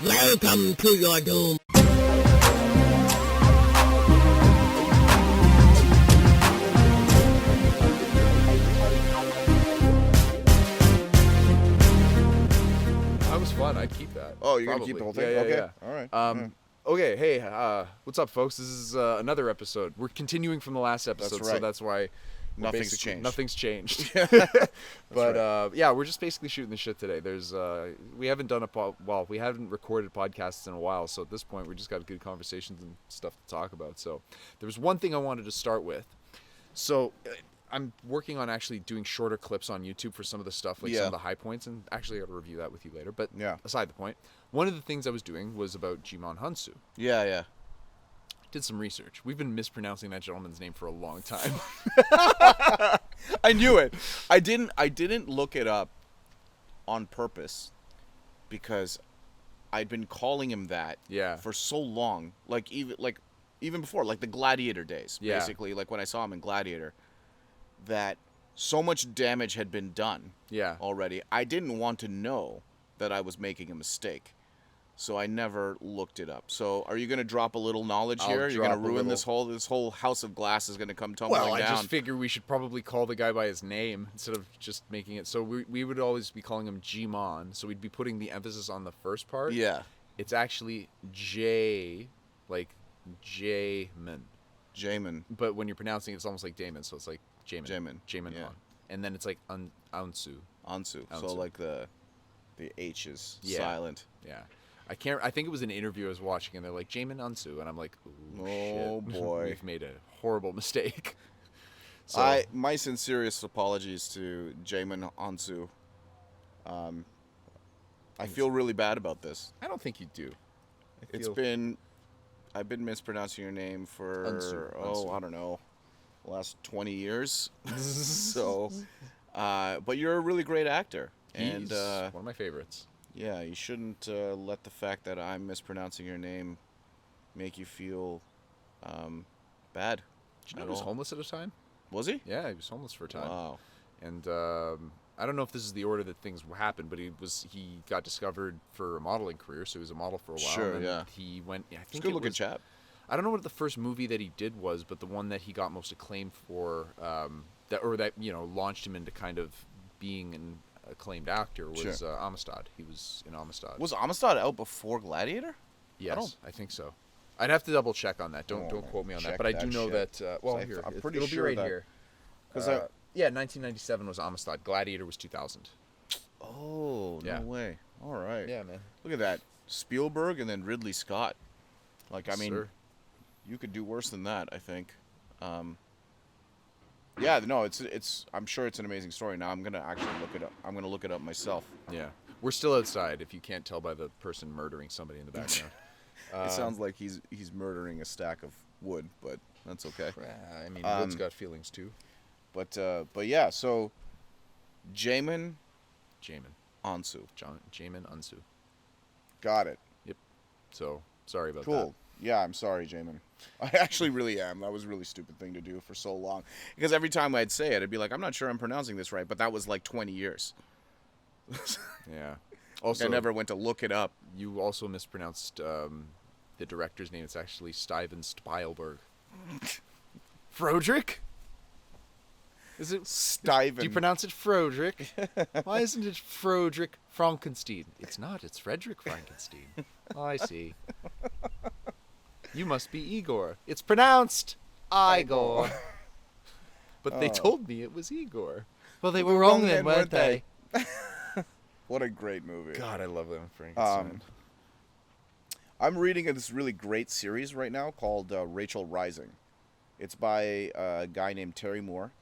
Welcome to your doom. That was fun. I'd keep that. Oh, you're Probably. gonna keep the whole thing? Yeah, Okay. yeah. All right. Okay, hey, what's up, folks? This is another episode. We're continuing from the last episode, That's so right. that's why Nothing's changed. Nothing's changed. But yeah, we're just basically shooting the shit today. There's we haven't done we haven't recorded podcasts in a while, so at this point we just got good conversations and stuff to talk about. So there was one thing I wanted to start with. So I'm working on actually doing shorter clips on YouTube for some of the stuff, like some of the high points, and actually I got to review that with you later. But aside the point, one of the things I was doing was about Djimon Hounsou. Yeah. Did some research. We've been mispronouncing that gentleman's name for a long time. I knew it. I didn't look it up on purpose because I'd been calling him that for so long. Like even before, like the Gladiator days, basically, like when I saw him in Gladiator, that so much damage had been done already. I didn't want to know that I was making a mistake. So I never looked it up. So are you going to drop a little knowledge here? You're going to ruin this whole house of glass is going to come tumbling down. Well, I just figure we should probably call the guy by his name instead of just making it. So we would always be calling him Djimon. So we'd be putting the emphasis on the first part. Yeah. It's actually J, like Djimon. Djimon. But when you're pronouncing it, it's almost like Damon. So it's like Djimon. Yeah. And then it's like Hounsou. Hounsou. So like the H is silent. Yeah. I think it was an interview I was watching, and they're like, Djimon Hounsou, and I'm like, ooh, oh shit. boy. We've made a horrible mistake. So, my sincerest apologies to Djimon Hounsou. I feel really bad about this. I don't think you do. I've been mispronouncing your name for, I don't know, the last 20 years. So, but you're a really great actor. He's one of my favorites. Yeah, you shouldn't let the fact that I'm mispronouncing your name make you feel bad. Did you know he was homeless at a time? Was he? Yeah, he was homeless for a time. Wow. And I don't know if this is the order that things happened, but he got discovered for a modeling career, so he was a model for a while. Sure, and yeah. He went. I think good looking chap. I don't know what the first movie that he did was, but the one that he got most acclaim for, that launched him into kind of being an acclaimed actor was Amistad. He was in Amistad. Was Amistad out before Gladiator? Yes, I think so. I'd have to double check on that. Don't quote me on that, but I do know that. Here I'm pretty it'll sure be right that, here. Because 1997 was Amistad. Gladiator was 2000. Oh, no way! All right. Yeah, man. Look at that, Spielberg and then Ridley Scott. Like, I mean, Sir. You could do worse than that, I think. Yeah, no, it's. I'm sure it's an amazing story. Now I'm gonna actually look it up. I'm gonna look it up myself. Yeah, we're still outside. If you can't tell by the person murdering somebody in the background. It sounds like he's murdering a stack of wood, but that's okay. I mean, wood's got feelings too. But yeah, so Djimon Hounsou. Hounsou. Djimon Hounsou. Got it. Yep. So sorry about that. Cool. Yeah, I'm sorry, Djimon. I actually really am. That was a really stupid thing to do for so long. Because every time I'd say it, I'd be like, I'm not sure I'm pronouncing this right, but that was like 20 years. Yeah. Also, I never went to look it up. You also mispronounced the director's name. It's actually Steven Spielberg. Frodrick? Is it Steven? Do you pronounce it Frodrick? Why isn't it Frodrick Frankenstein? It's not. It's Frederick Frankenstein. Oh, I see. You must be Igor. It's pronounced Igor. But they told me it was Igor. Well, they were wrong then, weren't they? What a great movie. God, I love them Frankenstein. I'm reading this really great series right now called Rachel Rising. It's by a guy named Terry Moore.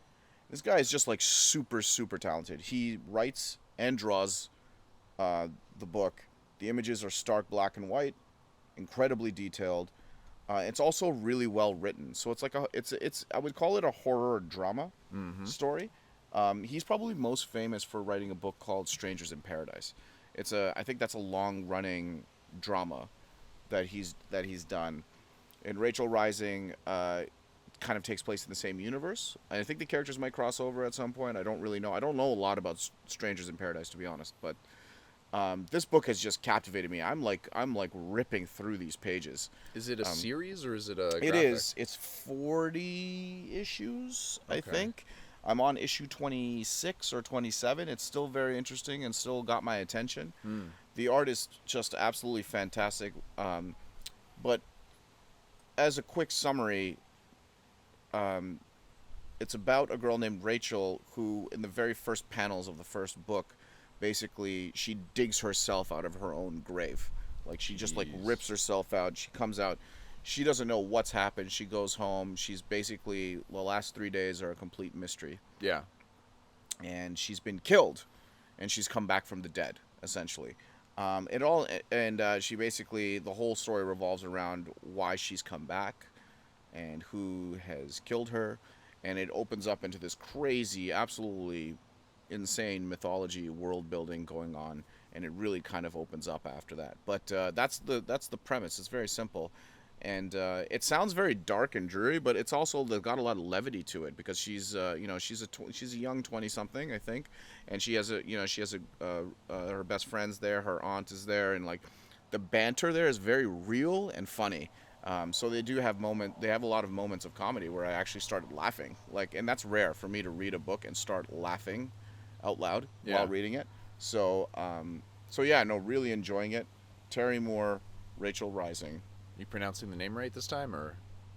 This guy is just like super, super talented. He writes and draws the book. The images are stark black and white, incredibly detailed. It's also really well written. So it's like I would call it a horror drama story. He's probably most famous for writing a book called Strangers in Paradise. I think that's a long running drama that he's done. And Rachel Rising kind of takes place in the same universe. I think the characters might cross over at some point. I don't really know. I don't know a lot about Strangers in Paradise, to be honest, but This book has just captivated me. I'm like ripping through these pages. Is it a series or is it a It graphic? is. It's 40 issues, I Okay. think. I'm on issue 26 or 27. It's still very interesting and still got my attention. Hmm. The art is just absolutely fantastic. But as a quick summary, um, it's about a girl named Rachel who, in the very first panels of the first book, basically she digs herself out of her own grave. Like she just like Jeez. rips herself out. She comes out. She doesn't know what's happened. She goes home. She's basically the last 3 days are a complete mystery, Yeah. and she's been killed, and she's come back from the dead essentially. It all and she basically the whole story revolves around why she's come back, and who has killed her, and it opens up into this crazy, absolutely insane mythology world building going on, and it really kind of opens up after that. But that's the premise. It's very simple, and it sounds very dark and dreary, but it's also got a lot of levity to it because she's she's a young 20 something, I think, and she has her best friend's there, her aunt is there, and like the banter there is very real and funny. So they have a lot of moments of comedy where I actually started laughing, like, and that's rare for me to read a book and start laughing out loud while reading it. So yeah, no, really enjoying it. Terry Moore, Rachel Rising. You pronouncing the name right this time, or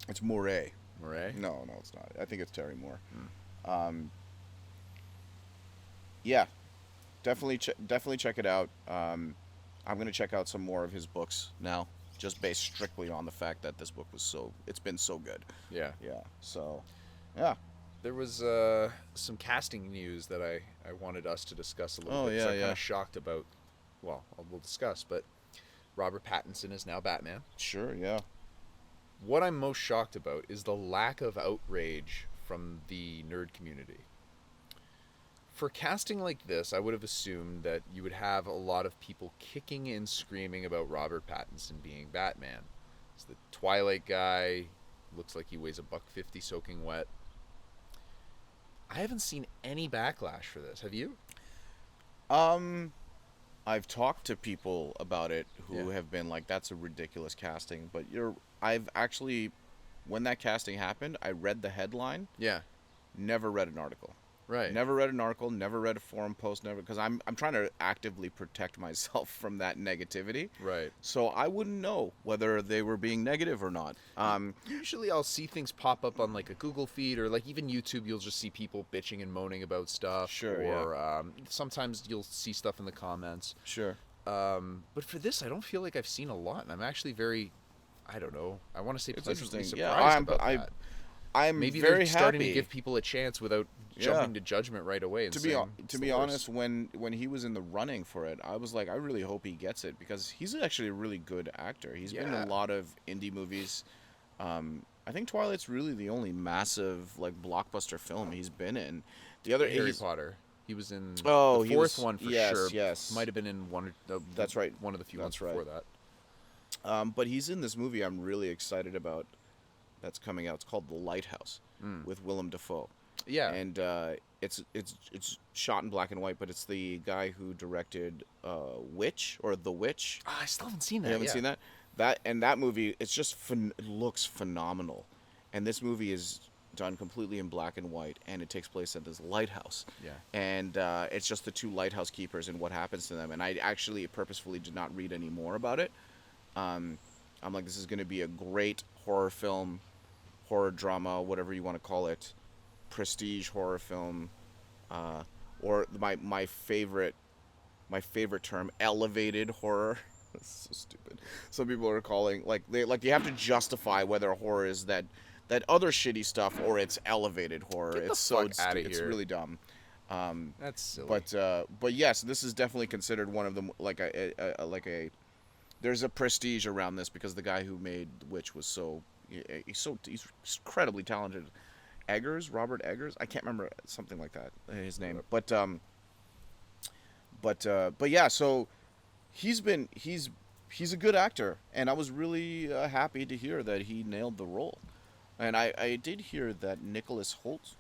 It's Moray. Murray? No, it's not. I think it's Terry Moore. Yeah, definitely check it out. I'm gonna check out some more of his books now, just based strictly on the fact that this book it's been so good. Yeah. Yeah. So, yeah. There was some casting news that I wanted us to discuss a little Oh, bit. 'Cause yeah, I'm kind yeah. of shocked about. Well, we'll discuss, but Robert Pattinson is now Batman. Sure. Yeah. What I'm most shocked about is the lack of outrage from the nerd community. For casting like this, I would have assumed that you would have a lot of people kicking and screaming about Robert Pattinson being Batman. He's the Twilight guy, looks like he weighs a $150 soaking wet. I haven't seen any backlash for this. Have you? I've talked to people about it who Yeah. have been like, "That's a ridiculous casting." But I've actually, when that casting happened, I read the headline. Yeah. Never read an article. Right. Never read an article. Never read a forum post. Never, because I'm trying to actively protect myself from that negativity. Right. So I wouldn't know whether they were being negative or not. Usually I'll see things pop up on like a Google feed or like even YouTube. You'll just see people bitching and moaning about stuff. Sure, Or sometimes you'll see stuff in the comments. Sure. But for this, I don't feel like I've seen a lot, and I'm actually very, I don't know. I want to say It's pleasantly interesting. surprised Yeah, about that. I'm Maybe very they're starting happy. to give people a chance without jumping to judgment right away. And To saying to be honest, when he was in the running for it, I was like, I really hope he gets it because he's actually a really good actor. He's been in Yeah. a lot of indie movies. I think Twilight's really the only massive like blockbuster film he's been in. The other Harry he's- Potter. He was in Oh, the he fourth was- one for yes, sure. yes. Might have been in one. That's right. One of the few That's ones before right. that. But he's in this movie I'm really excited about. That's coming out. It's called The Lighthouse with Willem Dafoe. Yeah. And it's shot in black and white, but it's the guy who directed Witch or The Witch. I still haven't seen that. You haven't seen that? That movie, it's just it looks phenomenal. And this movie is done completely in black and white, and it takes place at this lighthouse. Yeah. And it's just the two lighthouse keepers and what happens to them. And I actually purposefully did not read any more about it. I'm like, this is going to be a great horror film, horror drama, whatever you want to call it, prestige horror film, or my favorite term, elevated horror. That's so stupid. Some people are calling you have to justify whether horror is that other shitty stuff or it's elevated horror. Get the It's so fuck outta it's here. really dumb. That's silly. But yes, this is definitely considered one of them there's a prestige around this because the guy who made Witch was he's incredibly talented. Robert Eggers, I can't remember, something like that, his name. But yeah, so he's a good actor, and I was really happy to hear that he nailed the role. And I did hear that Nicholas Hoult,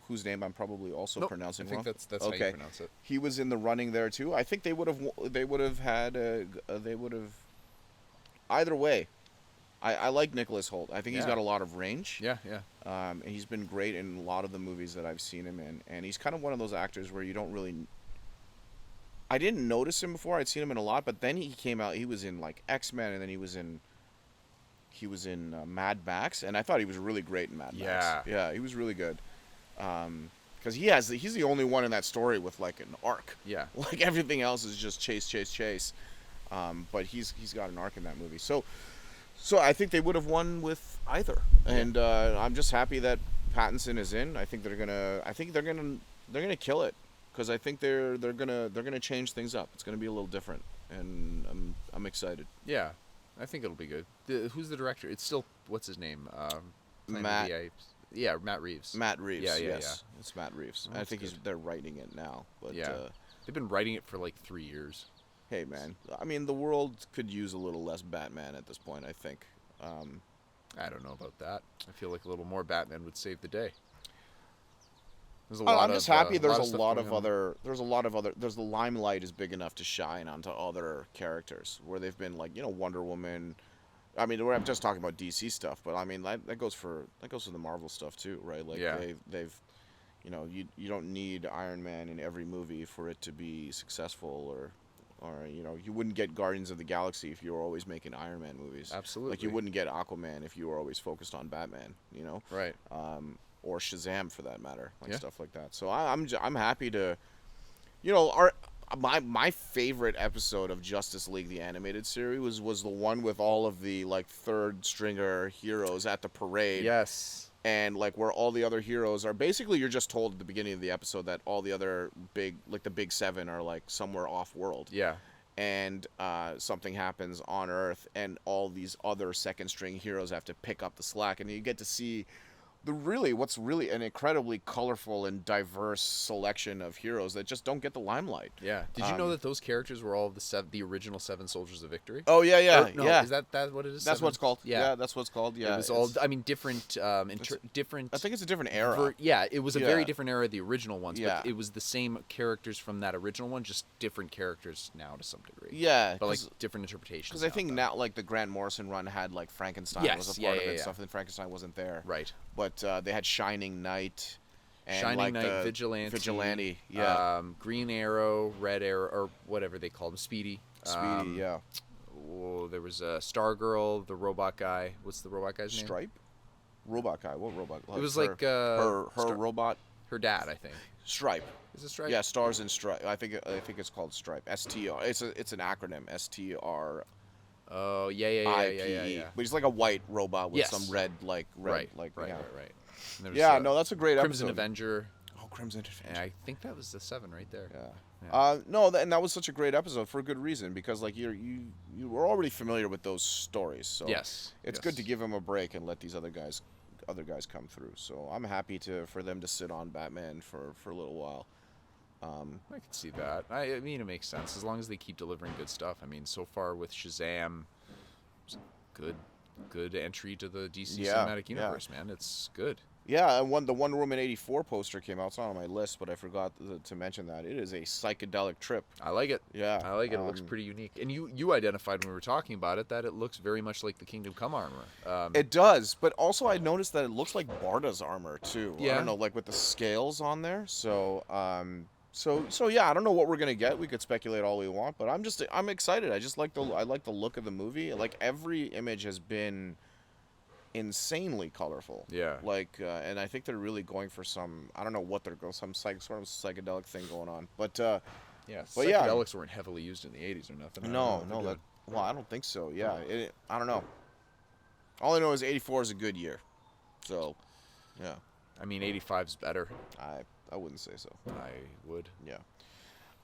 whose name I'm probably also Nope, pronouncing I think wrong. that's how you pronounce it. He was in the running there too. I think they would have had either way. I like Nicholas Hoult. I think he's got a lot of range. Yeah, yeah. And he's been great in a lot of the movies that I've seen him in, and he's kind of one of those actors where you don't really. I didn't notice him before. I'd seen him in a lot, but then he came out. He was in like X-Men, and then he was in Mad Max, and I thought he was really great in Mad Max. Yeah, he was really good. Because he's the only one in that story with like an arc. Yeah. Like everything else is just chase. But he's got an arc in that movie. So I think they would have won with either, and I'm just happy that Pattinson is in. I think they're gonna kill it, because I think they're gonna change things up. It's gonna be a little different, and I'm excited. Yeah, I think it'll be good. Who's the director? It's still, what's his name? Matt. Matt Reeves. Matt Reeves. Yeah. Yes, it's Matt Reeves. Oh, I think good. they're writing it now. But they've been writing it for like 3 years. Hey man, I mean the world could use a little less Batman at this point. I think. I don't know about that. I feel like a little more Batman would save the day. I'm just happy there's a lot of other. There's the limelight is big enough to shine onto other characters where they've been like Wonder Woman. I mean, I'm just talking about DC stuff, but I mean that goes for the Marvel stuff too, right? Like they've you don't need Iron Man in every movie for it to be successful, or you wouldn't get Guardians of the Galaxy if you were always making Iron Man movies. Absolutely. Like you wouldn't get Aquaman if you were always focused on Batman, Right. Or Shazam for that matter, stuff like that. So I'm happy to, my favorite episode of Justice League the animated series was the one with all of the like third stringer heroes at the parade. Yes. And like where all the other heroes are basically, you're just told at the beginning of the episode that all the other the big seven are like somewhere off world. Yeah. And something happens on Earth, and all these other second string heroes have to pick up the slack, and you get to see what's really an incredibly colorful and diverse selection of heroes that just don't get the limelight. Yeah. Did you know that those characters were all the original 7 Soldiers of Victory? Oh yeah. Is that what it is? That's 7? what it's called. Yeah, that's what it's called. Yeah. It was all. I mean, different. Different. I think it's a different era. It was a very different era of the original ones. Yeah. But it was the same characters from that original one, just different characters now to some degree. Yeah. But like different interpretations. Because I think now like the Grant Morrison run had like Frankenstein was a part of it and stuff, and Frankenstein wasn't there. Right. But they had Shining Knight. And Shining Knight, Vigilante, Green Arrow, Red Arrow, or whatever they called him, Speedy. Yeah. Oh, there was a Stargirl, the robot guy. What's the robot guy's name? Stripe? Robot guy. What robot? It was her robot. Her dad, I think. Stripe. Is it Stripe? Yeah, Stars and Stripe. I think it's called Stripe. STR. It's an acronym. STR. Oh yeah. But he's like a white robot with some red. Right. No, that's a great Crimson episode. Avenger. Oh, Crimson Avenger. And I think that was the 7 right there. Yeah. And that was such a great episode for a good reason, because like you were already familiar with those stories. So it's good to give them a break and let these other guys come through. So I'm happy for them to sit on Batman for a little while. I can see that. I mean, it makes sense as long as they keep delivering good stuff. I mean, so far with Shazam, it's good entry to the DC cinematic universe, man. It's good. Yeah, and the Wonder Woman 84 poster came out. It's not on my list, but I forgot to mention that. It is a psychedelic trip. I like it. Yeah. I like it. It looks pretty unique. And you identified when we were talking about it that it looks very much like the Kingdom Come armor. It does, but also I noticed that it looks like Barda's armor, too. Yeah. I don't know, like with the scales on there. So, yeah, I don't know what we're gonna get. We could speculate all we want, but I'm excited. I like the look of the movie. Like every image has been insanely colorful. Yeah. Like, and I think they're really going for some. I don't know what they're going. Some sort of psychedelic thing going on. But psychedelics weren't heavily used in the 80s or nothing. No. I don't think so. Yeah. I don't know. All I know is 84 is a good year. So, yeah. I mean, 85 is better. I wouldn't say so. I would. Yeah.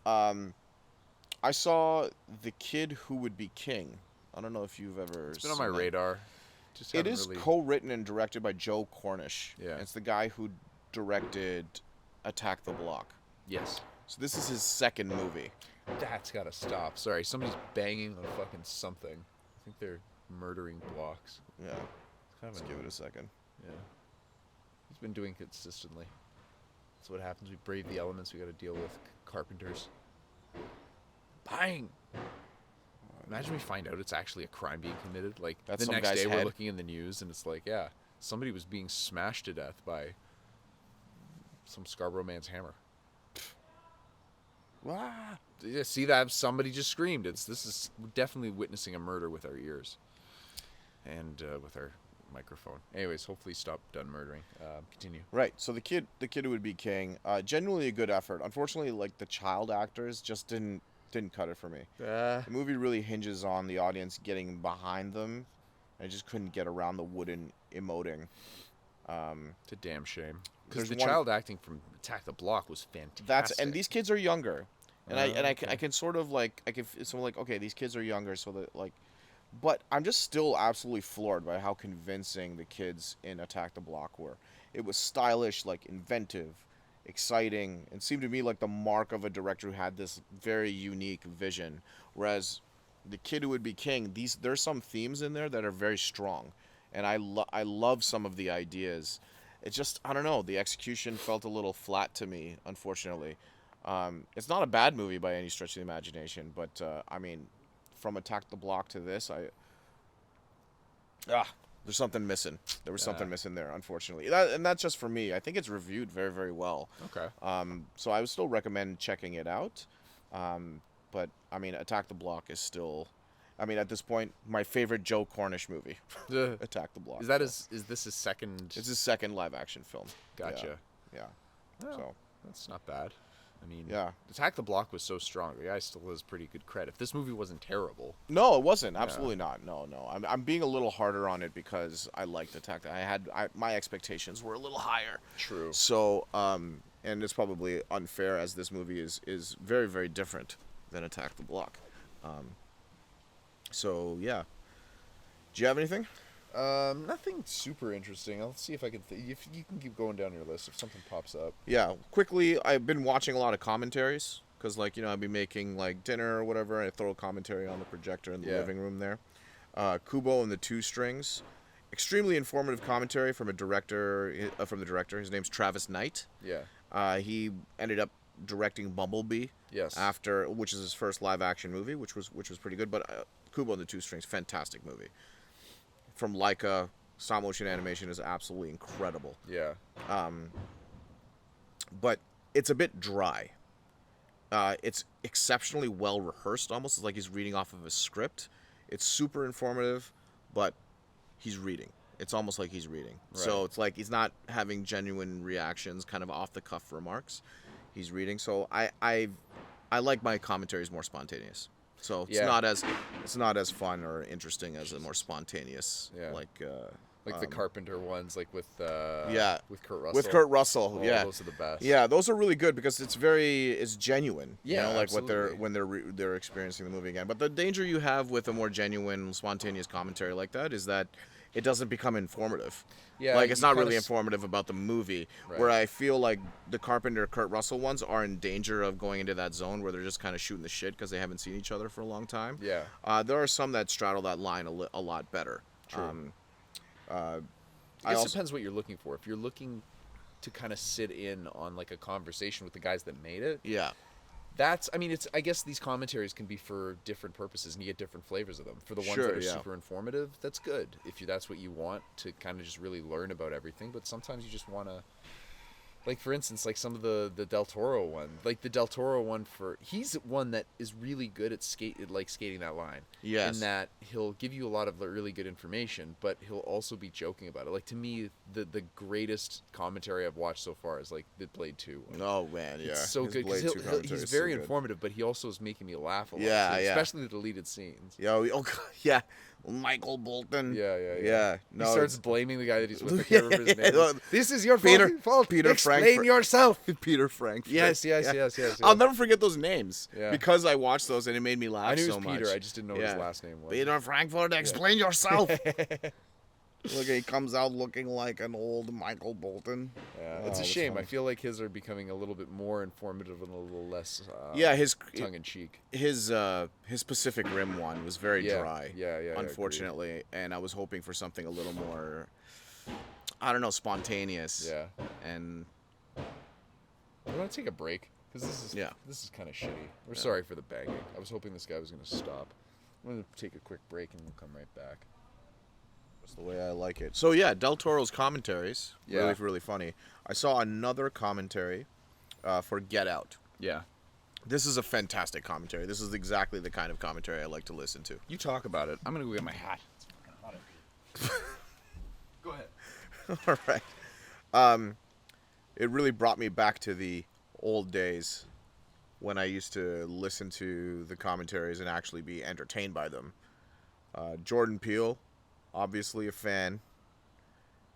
I saw The Kid Who Would Be King. I don't know if you've ever It's been on my radar. It is co-written and directed by Joe Cornish. Yeah. It's the guy who directed Attack the Block. Yes. So this is his second movie. That's gotta stop. Sorry, somebody's banging on fucking something. I think they're murdering blocks. Yeah. Let's give it a second. Yeah. He's been doing consistently. That's what happens. We brave the elements. We got to deal with carpenters. Bang! Imagine we find out it's actually a crime being committed. Like, That's the some next guy's day we're head. looking in the news and it's like, yeah, somebody was being smashed to death by some Scarborough man's hammer. Wow. Yeah, see that? Somebody just screamed. This is we're definitely witnessing a murder with our ears and with our microphone. Anyways, hopefully stop done murdering. Continue. Right. So the kid who would be king, genuinely a good effort. Unfortunately, like the child actors just didn't cut it for me. The movie really hinges on the audience getting behind them. I just couldn't get around the wooden emoting. It's a damn shame. Because There's the one- child acting from Attack the Block was fantastic. And these kids are younger, and I Okay. can sort of like okay, these kids are younger, so that like, but I'm just still absolutely floored by how convincing the kids in Attack the Block were. It was stylish, like inventive, exciting, and seemed to me like the mark of a director who had this very unique vision. Whereas the kid who would be king, there's some themes in there that are very strong, and I love some of the ideas. It just, I don't know, the execution felt a little flat to me, unfortunately. It's not a bad movie by any stretch of the imagination, but I mean, from Attack the Block to this, there's something missing. There was something missing there, unfortunately. And that's just for me. I think it's reviewed very, very well. Okay. So I would still recommend checking it out. But I mean, Attack the Block is still, I mean, at this point, my favorite Joe Cornish movie. Attack the Block. Is this his second? It's his second live action film. Gotcha. Yeah. Well, So that's not bad. I mean, yeah. Attack the Block was so strong. The guy still has pretty good credit. If this movie wasn't terrible, No, it wasn't. Absolutely not. No. I'm being a little harder on it because I liked Attack. My expectations were a little higher. true. So, and it's probably unfair as this movie is very, very different than Attack the Block. So yeah. Do you have anything? Nothing super interesting. I'll see if I can. If you can keep going down your list, if something pops up. Yeah, quickly, I've been watching a lot of commentaries because, like, you know, I'd be making like dinner or whatever, and I throw a commentary on the projector in the living room there. Kubo and the Two Strings, extremely informative commentary from the director. His name's Travis Knight. Yeah. He ended up directing Bumblebee. Yes. Which is his first live action movie, which was pretty good. But Kubo and the Two Strings, fantastic movie. From Leica, stop motion animation is absolutely incredible. Yeah. But it's a bit dry. It's exceptionally well rehearsed, almost it's like he's reading off of a script. It's super informative, but he's reading. It's almost like he's reading. Right. So it's like he's not having genuine reactions, kind of off the cuff remarks. He's reading. So I like my commentaries more spontaneous. So it's not as fun or interesting as a more spontaneous like the Carpenter ones, like with Kurt Russell. With Kurt Russell, Oh, yeah, those are the best. Yeah, those are really good because it's genuine. Yeah, you know, like absolutely. when they're experiencing the movie again. But the danger you have with a more genuine, spontaneous commentary like that is that it doesn't become informative. Yeah, like it's you not kinda really informative about the movie. Right. Where I feel like the Carpenter, Kurt Russell ones are in danger of going into that zone where they're just kind of shooting the shit because they haven't seen each other for a long time. Yeah. There are some that straddle that line a lot better. True. I It also depends what you're looking for. If you're looking to kind of sit in on like a conversation with the guys that made it, yeah. I guess these commentaries can be for different purposes and you get different flavors of them. For the ones Sure, that are yeah. super informative, that's good. If that's what you want to kind of just really learn about everything, but sometimes you just want to, like for instance, like some of the Del Toro one, like the Del Toro one he's one that is really good at skating that line. Yes. In that he'll give you a lot of really good information, but he'll also be joking about it. Like to me, the greatest commentary I've watched so far is like the Blade 2 one. Oh man, yeah. It's so His good Blade because 2 commentary he's is very so good. informative, but he also is making me laugh a lot. Yeah, too, yeah. especially the deleted scenes. Yeah. Michael Bolton. Yeah. No, He starts it's- blaming the guy that he's with. I can't remember his name. Yeah. This is your Peter- fucking fault. Peter Explain Frankfurt. yourself. Peter Frankfurt. Yes. I'll never forget those names Yeah. because I watched those and it made me laugh I knew it so was much. Peter. I just didn't know what his last name was. Peter Frankfurt, explain yourself. Look, he comes out looking like an old Michael Bolton. Yeah, Oh, it's a that's shame. funny. I feel like his are becoming a little bit more informative and a little less. His tongue in cheek. his Pacific Rim one was very dry. Yeah, Unfortunately, and I was hoping for something a little more, I don't know, spontaneous. Yeah. And You want to take a break? Because this is kind of shitty. We're sorry for the banging. I was hoping this guy was going to stop. I'm going to take a quick break and we'll come right back. That's the way I like it. So yeah, Del Toro's commentaries, Yeah. really funny. I saw another commentary for Get Out. Yeah. This is a fantastic commentary. This is exactly the kind of commentary I like to listen to. You talk about it. I'm going to go get my hat. It's fucking hot in here. Go ahead. All right. It really brought me back to the old days when I used to listen to the commentaries and actually be entertained by them. Jordan Peele, obviously a fan,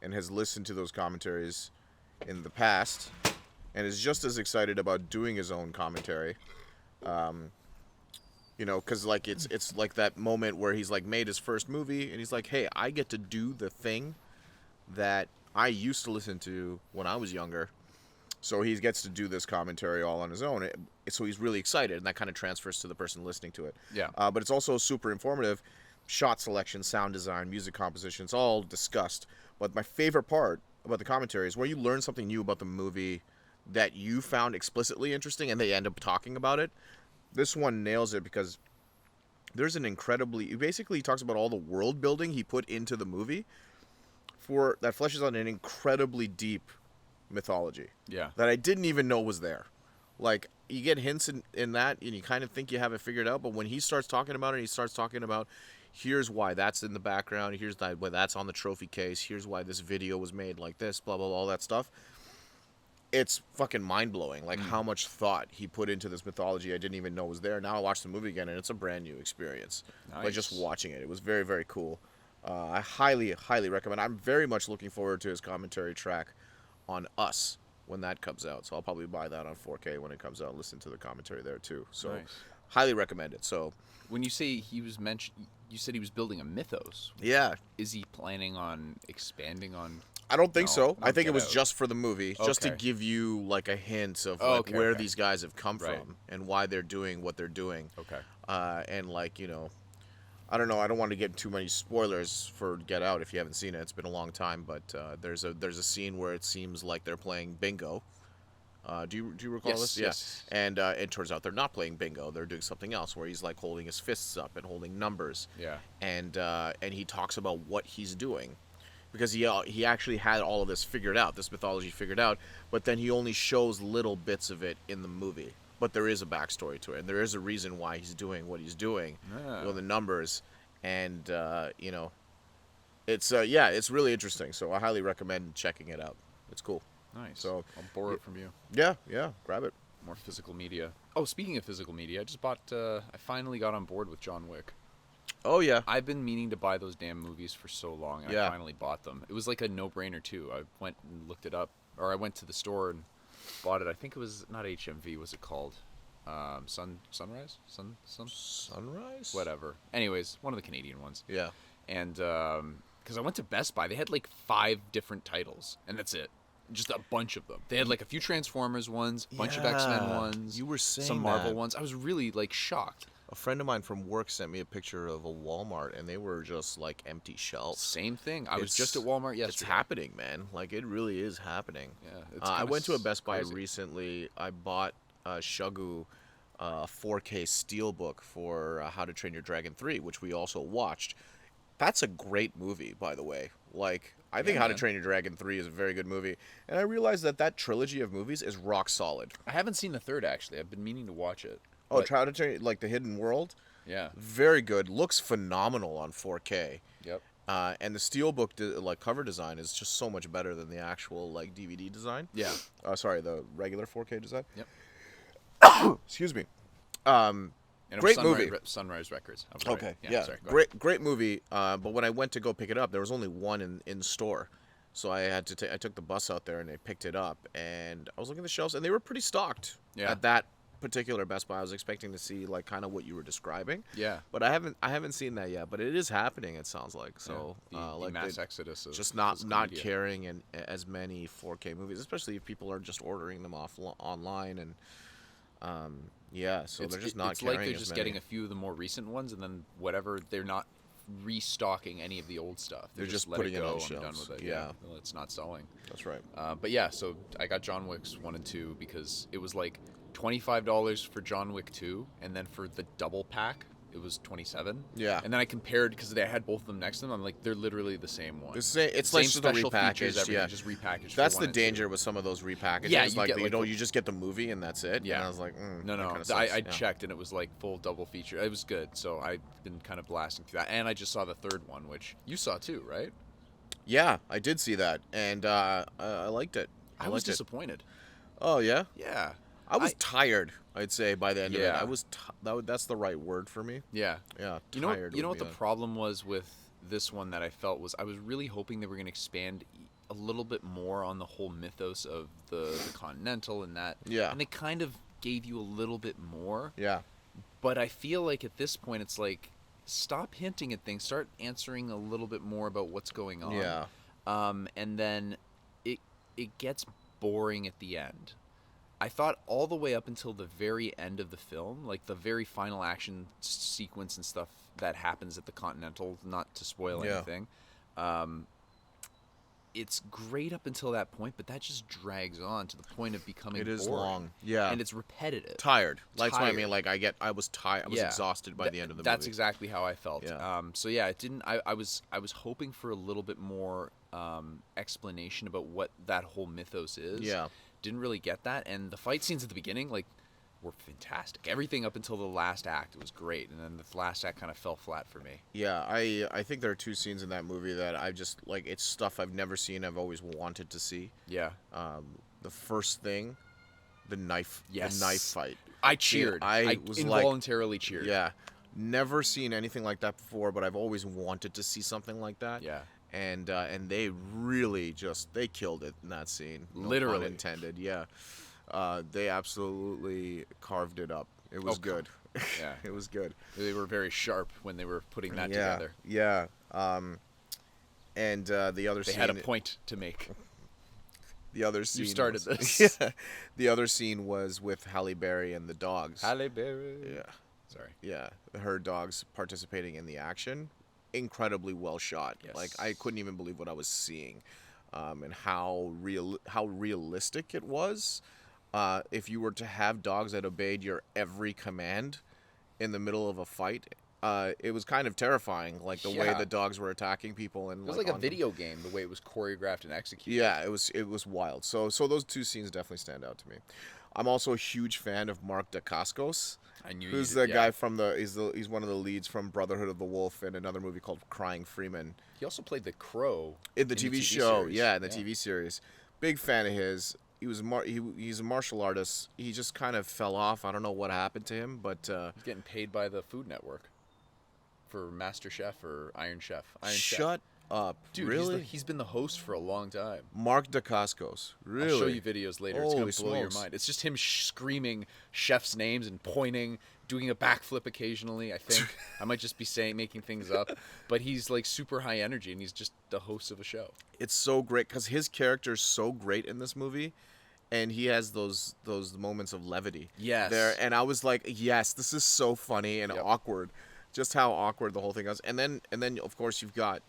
and has listened to those commentaries in the past, and is just as excited about doing his own commentary. You know, because like it's like that moment where he's like made his first movie, and he's like, hey, I get to do the thing that I used to listen to when I was younger. So he gets to do this commentary all on his own. So he's really excited, and that kind of transfers to the person listening to it. Yeah. But it's also super informative. Shot selection, sound design, music composition, it's all discussed. But my favorite part about the commentary is where you learn something new about the movie that you found explicitly interesting, and they end up talking about it. This one nails it because there's an incredibly... He basically talks about all the world building he put into the movie that fleshes out an incredibly deep mythology. Yeah. That I didn't even know was there. Like, you get hints in that, and you kind of think you have it figured out, but when he starts talking about it, he starts talking about, here's why that's in the background, here's why that's on the trophy case, here's why this video was made like this, blah, blah, blah, all that stuff. It's fucking mind-blowing, like, how much thought he put into this mythology I didn't even know was there. Now I watched the movie again, and it's a brand new experience. Nice. By just watching it. It was very, very cool. I highly, highly recommend. I'm very much looking forward to his commentary track on Us when that comes out. So I'll probably buy that on 4K when it comes out and listen to the commentary there too. So Nice. highly recommend it. So When you say he was you said he was building a mythos. yeah, Is he planning on expanding on? I don't think No, so. not I think it Get was Out. just for the movie, just to Okay. give you like a hint of Oh, like okay, where okay. these guys have come Right. from and why they're doing what they're doing. Okay. And like, you know, I don't know. I don't want to get too many spoilers for Get Out if you haven't seen it. It's been a long time, but there's a scene where it seems like they're playing bingo. Do you recall Yes, this? yes. Yeah. And it turns out they're not playing bingo. They're doing something else where he's like holding his fists up and holding numbers. Yeah. And he talks about what he's doing, because he actually had all of this figured out, this mythology figured out, but then he only shows little bits of it in the movie. But there is a backstory to it, and there is a reason why he's doing what he's doing with the numbers, and you know, it's it's really interesting. So I highly recommend checking it out. It's cool. Nice. So I'll borrow it from you. yeah, grab it. More physical media. Oh, speaking of physical media, I just bought. I finally got on board with John Wick. Oh yeah, I've been meaning to buy those damn movies for so long, and Yeah. I finally bought them. It was like a no-brainer too. I went and looked it up, or I went to the store and bought it. I think it was not HMV. What's it called? Sunrise? Sunrise. Whatever. Anyways, one of the Canadian ones. Yeah. And because I went to Best Buy, they had like 5 different titles, and that's it. Just a bunch of them. They had like a few Transformers ones, a bunch of X-Men ones. You were saying some Marvel that. ones. I was really like shocked. A friend of mine from work sent me a picture of a Walmart, and they were just like empty shelves. Same thing. I was It's- just at Walmart yesterday. It's happening, man. Like, it really is happening. Yeah, it's I kinda went to a Best Buy crazy. recently. I bought Shogu 4K Steelbook for How to Train Your Dragon 3, which we also watched. That's a great movie, by the way. Like, I think How to man. Train Your Dragon 3 is a very good movie. And I realized that trilogy of movies is rock solid. I haven't seen the third actually. I've been meaning to watch it. Oh, but- How to Train, like The Hidden World? Yeah. Very good. Looks phenomenal on 4K. Yep. And the Steelbook like cover design is just so much better than the actual like DVD design. Yeah. Sorry, the regular 4K design. Yep. Excuse me. And it was Great Sunrise, movie. Sunrise Records. I was right. Okay. Yeah. Yeah. Sorry, go ahead. Great movie. But when I went to go pick it up, there was only one in store, so I had to I took the bus out there and I picked it up, and I was looking at the shelves and they were pretty stocked. Yeah. At that particular Best Buy, I was expecting to see like kind of what you were describing. Yeah. But I haven't seen that yet. But it is happening. It sounds like so. Yeah. The like mass they- exodus of just not physical media. carrying as many 4K movies, especially if people are just ordering them online and so they're just not it's carrying like they're as just many. getting a few of the more recent ones, and then whatever they're not restocking any of the old stuff. They're just let putting it it go. on I'm shelves. done with it. Yeah. Well, it's not selling. That's right. But yeah, so I got John Wick's 1 and 2 because it was like $25 for John Wick 2, and then for the double pack, it was $27. Yeah. And then I compared because they had both of them next to them. I'm like, they're literally the same one. It's Same like just a special features, repackaged. everything, Yeah. just repackaged. That's for the 1 and 2. danger with some of those repackages. Yeah, you like get, like, you just get the movie and that's it. Yeah. And I was like, No. that kinda I sucks. Yeah. checked and it was like full double feature. It was good. So I've been kind of blasting through that. And I just saw the third one, which you saw too, right? Yeah, I did see that, and I liked it. I was liked it. disappointed. Oh yeah. Yeah. I was tired. I'd say by the end of it, Yeah. I was. That's the right word for me. Yeah. Yeah. You know Tired. what would the be problem was with this one that I felt was I was really hoping they were going to expand a little bit more on the whole mythos of the Continental and that. Yeah. And they kind of gave you a little bit more. Yeah. But I feel like at this point it's like stop hinting at things, start answering a little bit more about what's going on. Yeah. And then it gets boring at the end. I thought all the way up until the very end of the film, like the very final action sequence and stuff that happens at the Continental, not to spoil Yeah. anything, it's great up until that point, but that just drags on to the point of becoming It is boring. long. Yeah. And it's repetitive. Tired. That's what I Tired. mean. Like I was tired. I was Yeah. exhausted by the end of the That's movie. exactly how I felt. Yeah. So yeah, it didn't. I was hoping for a little bit more explanation about what that whole mythos is. Yeah. Didn't really get that, and the fight scenes at the beginning, like, were fantastic. Everything up until the last act was great, and then the last act kind of fell flat for me. Yeah, I think there are 2 scenes in that movie that I just like. It's stuff I've never seen. I've always wanted to see. Yeah. The first thing, the knife fight. I cheered. I was involuntarily cheered. Yeah, never seen anything like that before, but I've always wanted to see something like that. Yeah. And they really they killed it in that scene. No Literally. pun intended. Yeah. They absolutely carved it up. It was good. Yeah. It was good. They were very sharp when they were putting that Yeah. together. Yeah. And the other They scene. had a point to make. The other scene. You started was, this. Yeah. The other scene was with Halle Berry and the dogs. Halle Berry. Yeah. Sorry. Yeah. Her dogs participating in the action. Incredibly well shot. Yes. Like I couldn't even believe what I was seeing, and how realistic it was. If you were to have dogs that obeyed your every command in the middle of a fight, it was kind of terrifying. Like the way Yeah. the dogs were attacking people, and It was like a video game, the way it was choreographed and executed. Yeah, it was wild. So those 2 scenes definitely stand out to me. I'm also a huge fan of Mark Dacascos. I knew Who's you the did, guy yeah. from he's one of the leads from Brotherhood of the Wolf in another movie called Crying Freeman. He also played the Crow In the TV show, series. yeah, in the TV series. Big fan of his. He's a martial artist. He just kind of fell off. I don't know what happened to him, but He's getting paid by the Food Network for Master Chef or Iron Chef. Iron Chef. shut up. Dude, Really? he's been the host for a long time. Mark Dacascos. Really? I'll show you videos later. Holy It's gonna blow your smokes. mind. It's just him screaming chefs' names and pointing, doing a backflip occasionally. I think I might just be making things up, but he's like super high energy, and he's just the host of a show. It's so great because his character's so great in this movie, and he has those moments of levity. Yes. There, and I was like, yes, this is so funny and Yep. awkward, just how awkward the whole thing is. And then of course you've got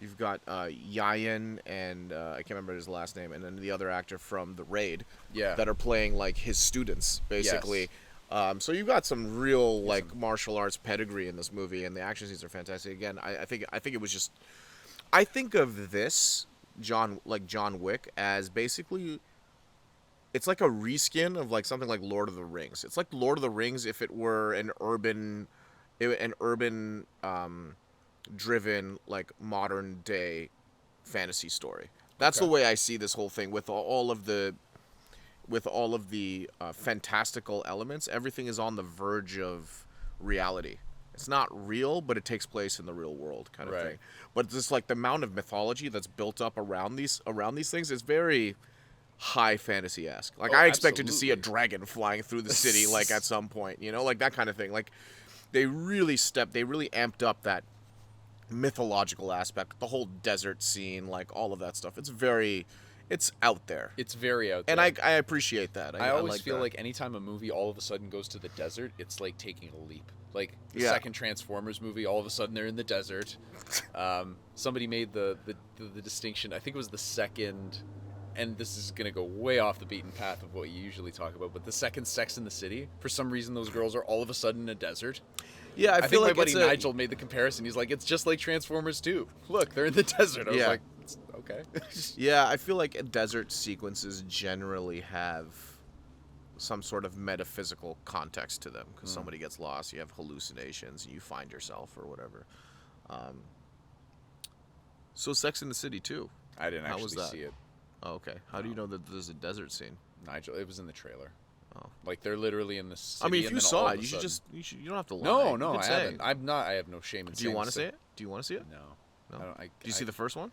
Yayan and I can't remember his last name, and then the other actor from The Raid. Yeah. That are playing like his students basically. Yes. So you've got some real like martial arts pedigree in this movie, and the action scenes are fantastic. Again, I think it was just. I think of this John Wick as basically. It's like a reskin of like something like Lord of the Rings. It's like Lord of the Rings if it were an urban driven like modern day fantasy story. That's Okay. the way I see this whole thing with all of the fantastical elements. Everything is on the verge of reality. It's not real, but it takes place in the real world, kind of Right. thing. But just like the amount of mythology that's built up around these things is very high fantasy-esque. Like Oh, I expected to see a absolutely. dragon flying through the city, like at some point, like that kind of thing. Like they really amped up that mythological aspect, the whole desert scene, like all of that stuff. It's very it's out there. It's very out there. And I appreciate that. I always like feel that. like anytime a movie all of a sudden goes to the desert, it's like taking a leap. Like the Yeah. second Transformers movie, all of a sudden they're in the desert. Somebody made the distinction. I think it was the second, and this is gonna go way off the beaten path of what you usually talk about, but the second Sex in the City. For some reason, those girls are all of a sudden in a desert. Yeah, I think feel my like buddy it's Nigel made the comparison. He's like, it's just like Transformers 2. Look, they're in the desert. I was Yeah. like, okay. Yeah, I feel like desert sequences generally have some sort of metaphysical context to them because somebody gets lost, you have hallucinations, you find yourself or whatever. So Sex in the City too. I didn't How actually was that? see it. Oh, okay. How do you know that there's a desert scene? Nigel, it was in the trailer. Oh. Like they're literally in the city. I mean, if and you then all saw of it, a you sudden- should you don't have to lie. No, You no, could I say. haven't. I'm not. I have no shame in Do you saying. want to say it? Do you want to see it? No. No. I don't, Did you see the first one?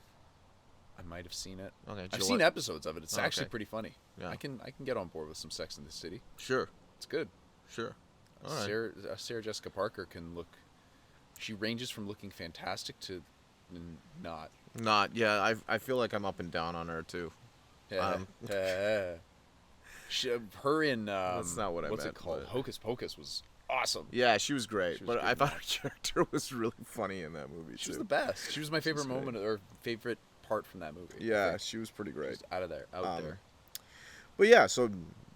I might have seen it. Okay. did I've you seen like- episodes of it. It's Oh, actually okay. pretty funny. Yeah. I can get on board with some Sex in the City. Sure. It's good. Sure. All right. Sarah Jessica Parker can look. She ranges from looking fantastic to not. Not. Yeah. I feel like I'm up and down on her too. Her in That's not what I what's meant, it called? but- Hocus Pocus was awesome. Yeah, she was great, She was but good I in thought her character was really funny in that movie She too. was the best. She was my favorite great. moment or favorite part from that movie. I Yeah, think. she was pretty great. Just out there. But yeah, so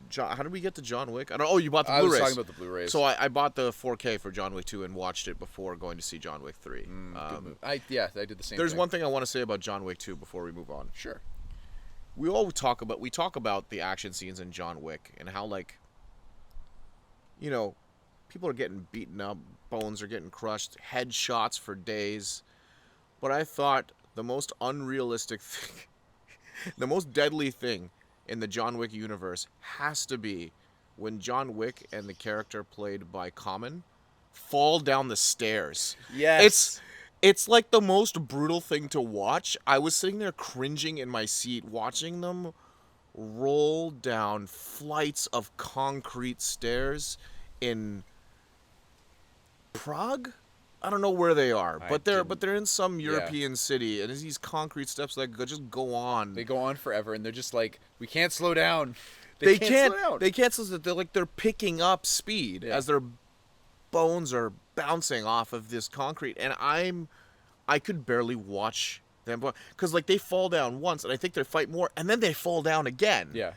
John, how did we get to John Wick? I don't. Oh, you bought the I Blu-rays. was talking about the Blu-rays. So I bought the 4K for John Wick 2 and watched it before going to see John Wick 3. Good movie. I did the same. There's thing. one thing I want to say about John Wick 2 before we move on. Sure. We talk about the action scenes in John Wick and how, like, you know, people are getting beaten up, bones are getting crushed, headshots for days. But I thought the most unrealistic thing, the most deadly thing in the John Wick universe has to be when John Wick and the character played by Common fall down the stairs. Yes. It's like the most brutal thing to watch. I was sitting there cringing in my seat watching them roll down flights of concrete stairs in Prague. I don't know where they are, but they're in some European city, and these concrete steps that just go on. They go on forever, and they're just like, we can't slow down. They can't slow down. They can't slow down. They're picking up speed as their bones are bouncing off of this concrete, and I could barely watch them because like they fall down once, and I think they fight more, and then they fall down again. Yeah.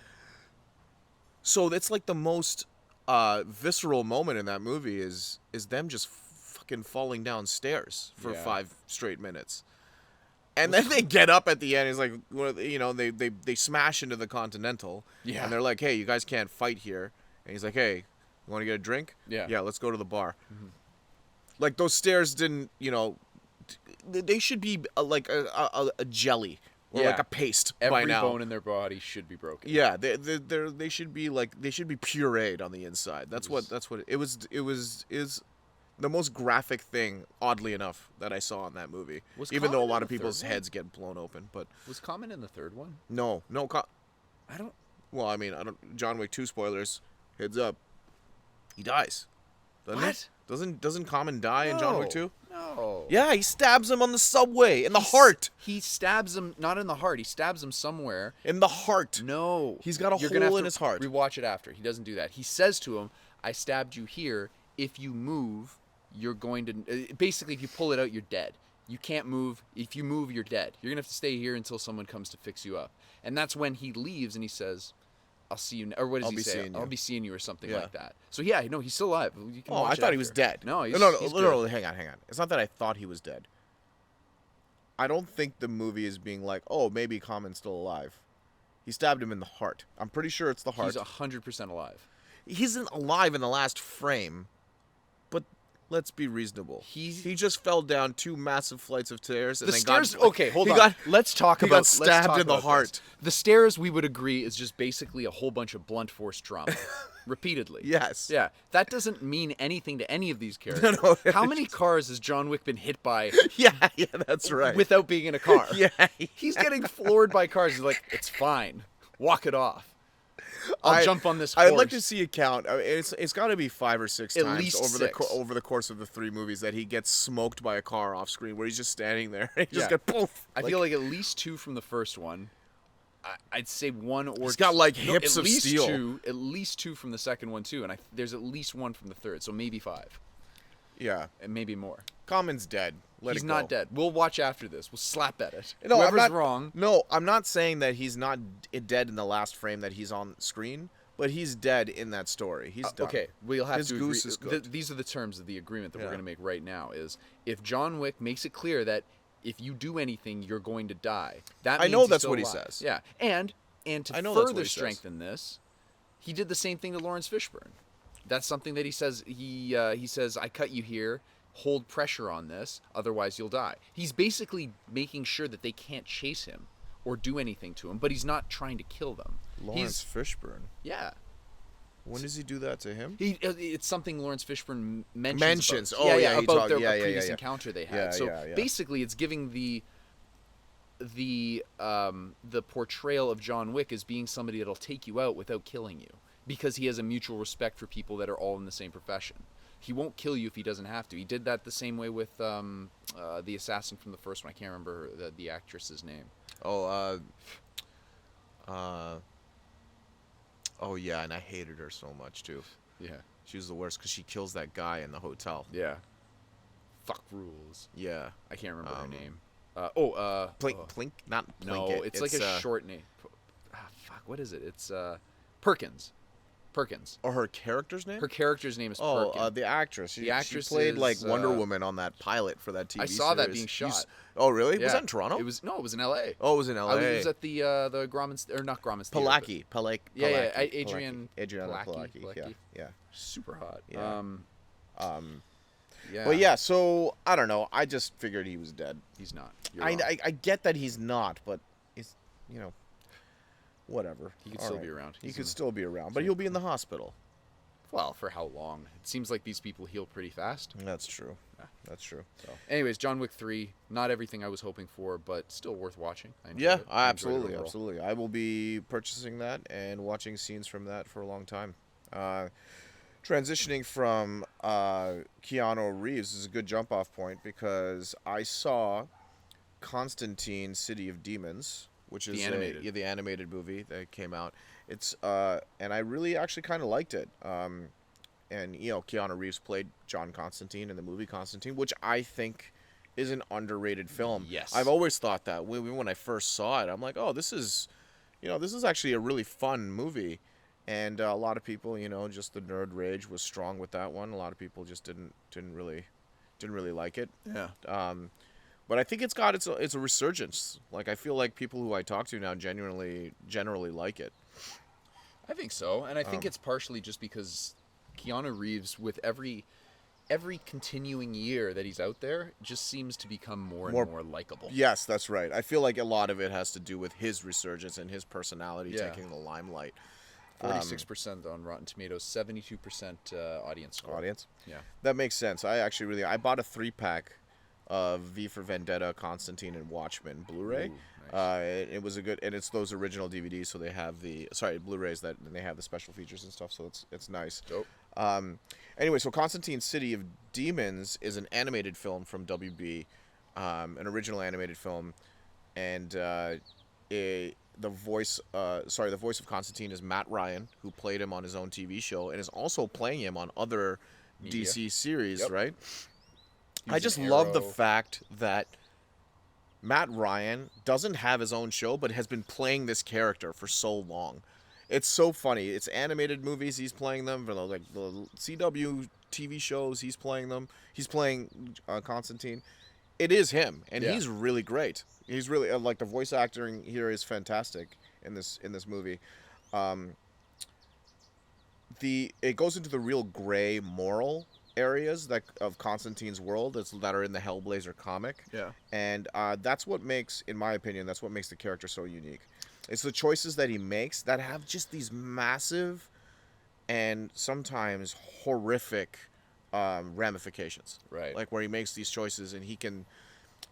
So it's like the most visceral moment in that movie is them just fucking falling downstairs for 5 straight minutes. And then they get up at the end. It's like, you know, they smash into the Continental. Yeah. And they're like, hey, you guys can't fight here. And he's like, hey, you want to get a drink? Yeah. Yeah, let's go to the bar. Mm-hmm. Like, those stairs didn't, you know, they should be like a jelly or like a paste by now. Every bone in their body should be broken. Yeah, they should be like pureed on the inside. That's what it was. It was the most graphic thing, oddly enough, that I saw in that movie. Even though a lot of people's heads get blown open, but Was Common in the third one? no. I don't. Well, I mean, I don't. John Wick 2 spoilers. Heads up. He dies. Doesn't What? He? Doesn't Common die in John Wick 2? No. Yeah, he stabs him on the subway in the heart. He stabs him not in the heart. He stabs him somewhere. In the heart. No. He's got a You're gonna hole have in to his heart. Rewatch it after. He doesn't do that. He says to him, "I stabbed you here. If you move, you're going to basically if you pull it out, you're dead. You can't move. If you move, you're dead. You're gonna have to stay here until someone comes to fix you up." And that's when he leaves and he says, "I'll see you." Or what does I'll he be say? seeing you. I'll be seeing you, or something Yeah. like that. So yeah, no, he's still alive. You can Oh, watch I it thought he was after. dead. No, he's no, he's no, good. hang on. It's not that I thought he was dead. I don't think the movie is being like, oh, maybe Common's still alive. He stabbed him in the heart. I'm pretty sure it's the heart. He's 100% alive. He isn't alive in the last frame, but let's be reasonable. He just fell down 2 massive flights of stairs and The then stairs. got okay, hold he on. got- let's talk he about. got let's stabbed talk in the about heart. this. The stairs, we would agree, is just basically a whole bunch of blunt force trauma, repeatedly. Yes. Yeah, that doesn't mean anything to any of these characters. No. How many cars has John Wick been hit by Yeah, that's right. without being in a car? Yeah. He's getting floored by cars. He's like, it's fine. Walk it off. I'll jump on this horse. I'd like to see a count. I mean, it's got to be 5 or 6 At times least over 6. over the course of the 3 movies that he gets smoked by a car off screen, where he's just standing there. He just Yeah. got poof. I feel like at least 2 from the first one. I'd say one or He's got like no, hips of steel. At least two from the second one too, and there's at least one from the third, so maybe 5, Yeah. and maybe more. Common's dead. He's not dead. We'll watch after this. We'll slap at it. No, Whoever's wrong. No, I'm not saying that he's not dead in the last frame that he's on screen, but he's dead in that story. He's done. Okay, we'll have His to goose agree. is good. These are the terms of the agreement that we're Yeah. going to make right now. Is if John Wick makes it clear that if you do anything, you're going to die. That I means know he's that's still what he alive. says. Yeah, and to I know that's what further he says. strengthen this, he did the same thing to Lawrence Fishburne. That's something that he says. He says, "I cut you here. Hold pressure on this, otherwise you'll die." He's basically making sure that they can't chase him or do anything to him, but he's not trying to kill them. Lawrence Fishburne. Yeah. When does he do that to him? It's something Lawrence Fishburne mentions. Mentions. About, Oh, yeah, he about talked- their yeah, previous yeah. encounter they had. Yeah, so yeah. basically, it's giving the portrayal of John Wick as being somebody that'll take you out without killing you, because he has a mutual respect for people that are all in the same profession. He won't kill you if he doesn't have to. He did that the same way with the assassin from the first one. I can't remember the actress's name. Oh, oh yeah, and I hated her so much too. Yeah. She was the worst because she kills that guy in the hotel. Yeah. Fuck rules. Yeah. I can't remember her name. Plink, not Plinkett. No, it's like a short name. Fuck, what is it? It's Perkins. Perkins. Or her character's name? Her character's name is Perkins. Oh, the actress. The actress she played like is, Wonder Woman on that pilot for that TV series. I saw that being shot. Oh, really? Yeah. Was that in Toronto? It was in L.A. Oh, it was in L.A. It was at the Grauman's, or not Grauman's Theater, Palaki. Yeah, Palaki. Adriana Palaki. Palaki. Yeah. super hot. Yeah. Yeah. But yeah, so I don't know. I just figured he was dead. He's not. You're wrong. I get that he's not, but he's, whatever. He could All still right. be around. He could still be around, but he'll be in the hospital. Well, for how long? It seems like these people heal pretty fast. That's true. Yeah. That's true. So, anyways, John Wick 3, not everything I was hoping for, but still worth watching. I enjoyed Yeah, it. I enjoyed it absolutely, overall. absolutely. I will be purchasing that and watching scenes from that for a long time. Transitioning from Keanu Reeves is a good jump-off point because I saw Constantine: City of Demons, which is the animated movie that came out. It's and I really actually kind of liked it. And Keanu Reeves played John Constantine in the movie Constantine, which I think is an underrated film. Yes. I've always thought that. When I first saw it, I'm like, oh, this is actually a really fun movie. And a lot of people, just the nerd rage was strong with that one. A lot of people just didn't really like it. Yeah. But I think it's a resurgence. Like, I feel like people who I talk to now generally like it. I think so, and I think it's partially just because Keanu Reeves, with every continuing year that he's out there, just seems to become more and more likable. Yes, that's right. I feel like a lot of it has to do with his resurgence and his personality taking the limelight. 46% on Rotten Tomatoes, 72% audience score. Audience? Yeah. That makes sense. I bought a 3-pack of V for Vendetta, Constantine, and Watchmen Blu-ray. Ooh, nice. It was and it's those original DVDs, so they have Blu-rays and they have the special features and stuff, so it's nice. Dope. Anyway, so Constantine: City of Demons is an animated film from WB, an original animated film, and the voice of Constantine is Matt Ryan, who played him on his own TV show and is also playing him on other Media. DC series, Yep. right? He I was just in love the Arrow. fact that Matt Ryan doesn't have his own show, but has been playing this character for so long. It's so funny. It's animated movies. He's playing them for the CW TV shows. He's playing them. He's playing Constantine. It is him, and he's really great. He's really the voice acting here is fantastic in this movie. It goes into the real gray moral areas of Constantine's world that are in the Hellblazer comic. Yeah. And that's what makes, in my opinion, the character so unique. It's the choices that he makes that have just these massive and sometimes horrific ramifications. Right. Like where he makes these choices and he can,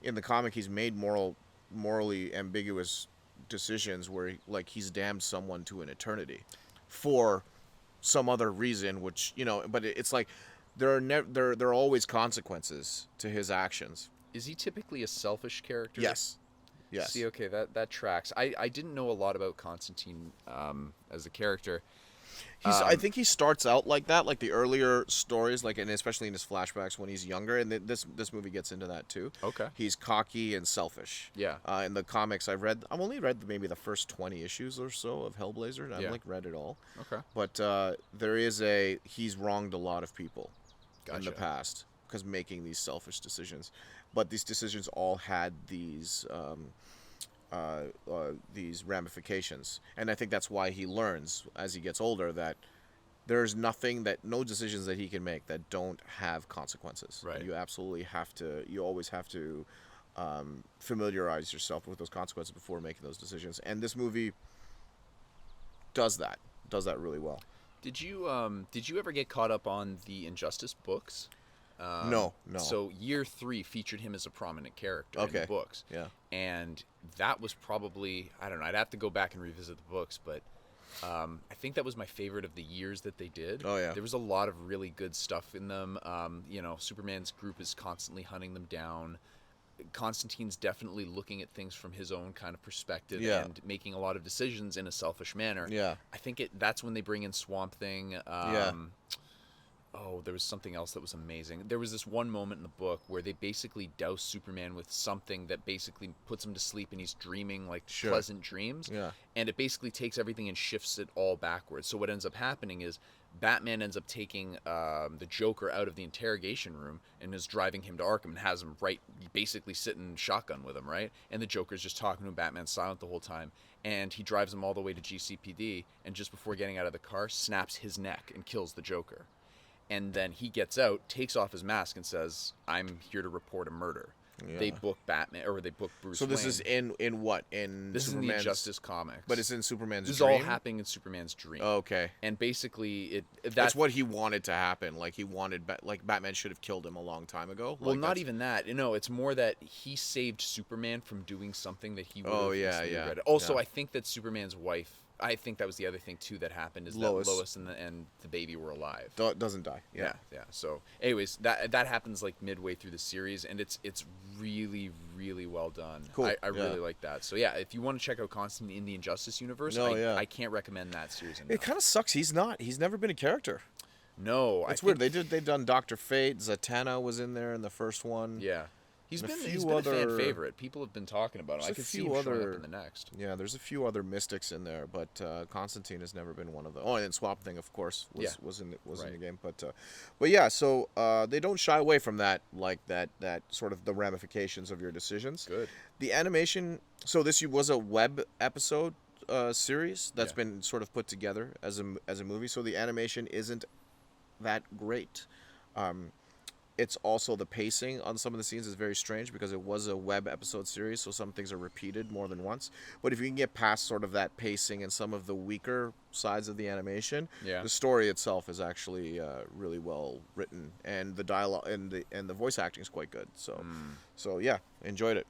in the comic, he's made morally ambiguous decisions where he's damned someone to an eternity for some other reason, which, but it's like there are always consequences to his actions. Is he typically a selfish character? Yes. Yes. See, okay, that tracks. I didn't know a lot about Constantine as a character. I think he starts out like that, like the earlier stories, like, and especially in his flashbacks when he's younger, and this movie gets into that too. Okay. He's cocky and selfish. Yeah. In the comics, I've only read maybe the first 20 issues or so of Hellblazer. I've like read it all. Okay. But he's wronged a lot of people in the past because making these selfish decisions, but these decisions all had these ramifications, and I think that's why he learns as he gets older that there's no decisions that he can make that don't have consequences. Right. You always have to familiarize yourself with those consequences before making those decisions, and this movie does that really well. Did you ever get caught up on the Injustice books? No. So year 3 featured him as a prominent character in the books. Yeah. And that was probably, I don't know, I'd have to go back and revisit the books, but I think that was my favorite of the years that they did. Oh, yeah. There was a lot of really good stuff in them. Superman's group is constantly hunting them down. Constantine's definitely looking at things from his own kind of perspective and making a lot of decisions in a selfish manner. Yeah. I think that's when they bring in Swamp Thing. Oh, there was something else that was amazing. There was this one moment in the book where they basically douse Superman with something that basically puts him to sleep and he's dreaming like pleasant dreams. Yeah. And it basically takes everything and shifts it all backwards. So what ends up happening is Batman ends up taking the Joker out of the interrogation room and is driving him to Arkham and has him basically sitting shotgun with him, right? And the Joker's just talking to him. Batman's silent the whole time. And he drives him all the way to GCPD and just before getting out of the car, snaps his neck and kills the Joker. And then he gets out, takes off his mask, and says, "I'm here to report a murder." Yeah. They book Batman, or they book Bruce Wayne. So this is in what? This is in the Justice comics. But it's in Superman's dream? This is all happening in Superman's dream. Oh, okay. And basically, that's what he wanted to happen. Like, he wanted, like, Batman should have killed him a long time ago. Well, not even that. No, it's more that he saved Superman from doing something that he would have regretted. Also, I think that Superman's wife... I think that was the other thing too that happened is that Lois and the baby were alive. Doesn't die. Yeah. So, anyways, that happens like midway through the series, and it's really, really well done. Cool. I really like that. So yeah, if you want to check out Constantine in the Injustice universe, I can't recommend that series enough. It kind of sucks. He's never been a character. No, it's weird. They've done Dr. Fate. Zatanna was in there in the first one. Yeah. He's been a fan favorite. People have been talking about him. I could see him showing up in the next. Yeah, there's a few other mystics in there, but Constantine has never been one of them. Oh, and Swamp Thing, of course, was in the game. But yeah, so they don't shy away from that, like that sort of the ramifications of your decisions. Good. The animation. So this was a web episode series that's been sort of put together as a movie. So the animation isn't that great. It's also the pacing on some of the scenes is very strange because it was a web episode series, so some things are repeated more than once. But if you can get past sort of that pacing and some of the weaker sides of the animation, the story itself is actually really well written, and the dialogue and the voice acting is quite good. So yeah, enjoyed it.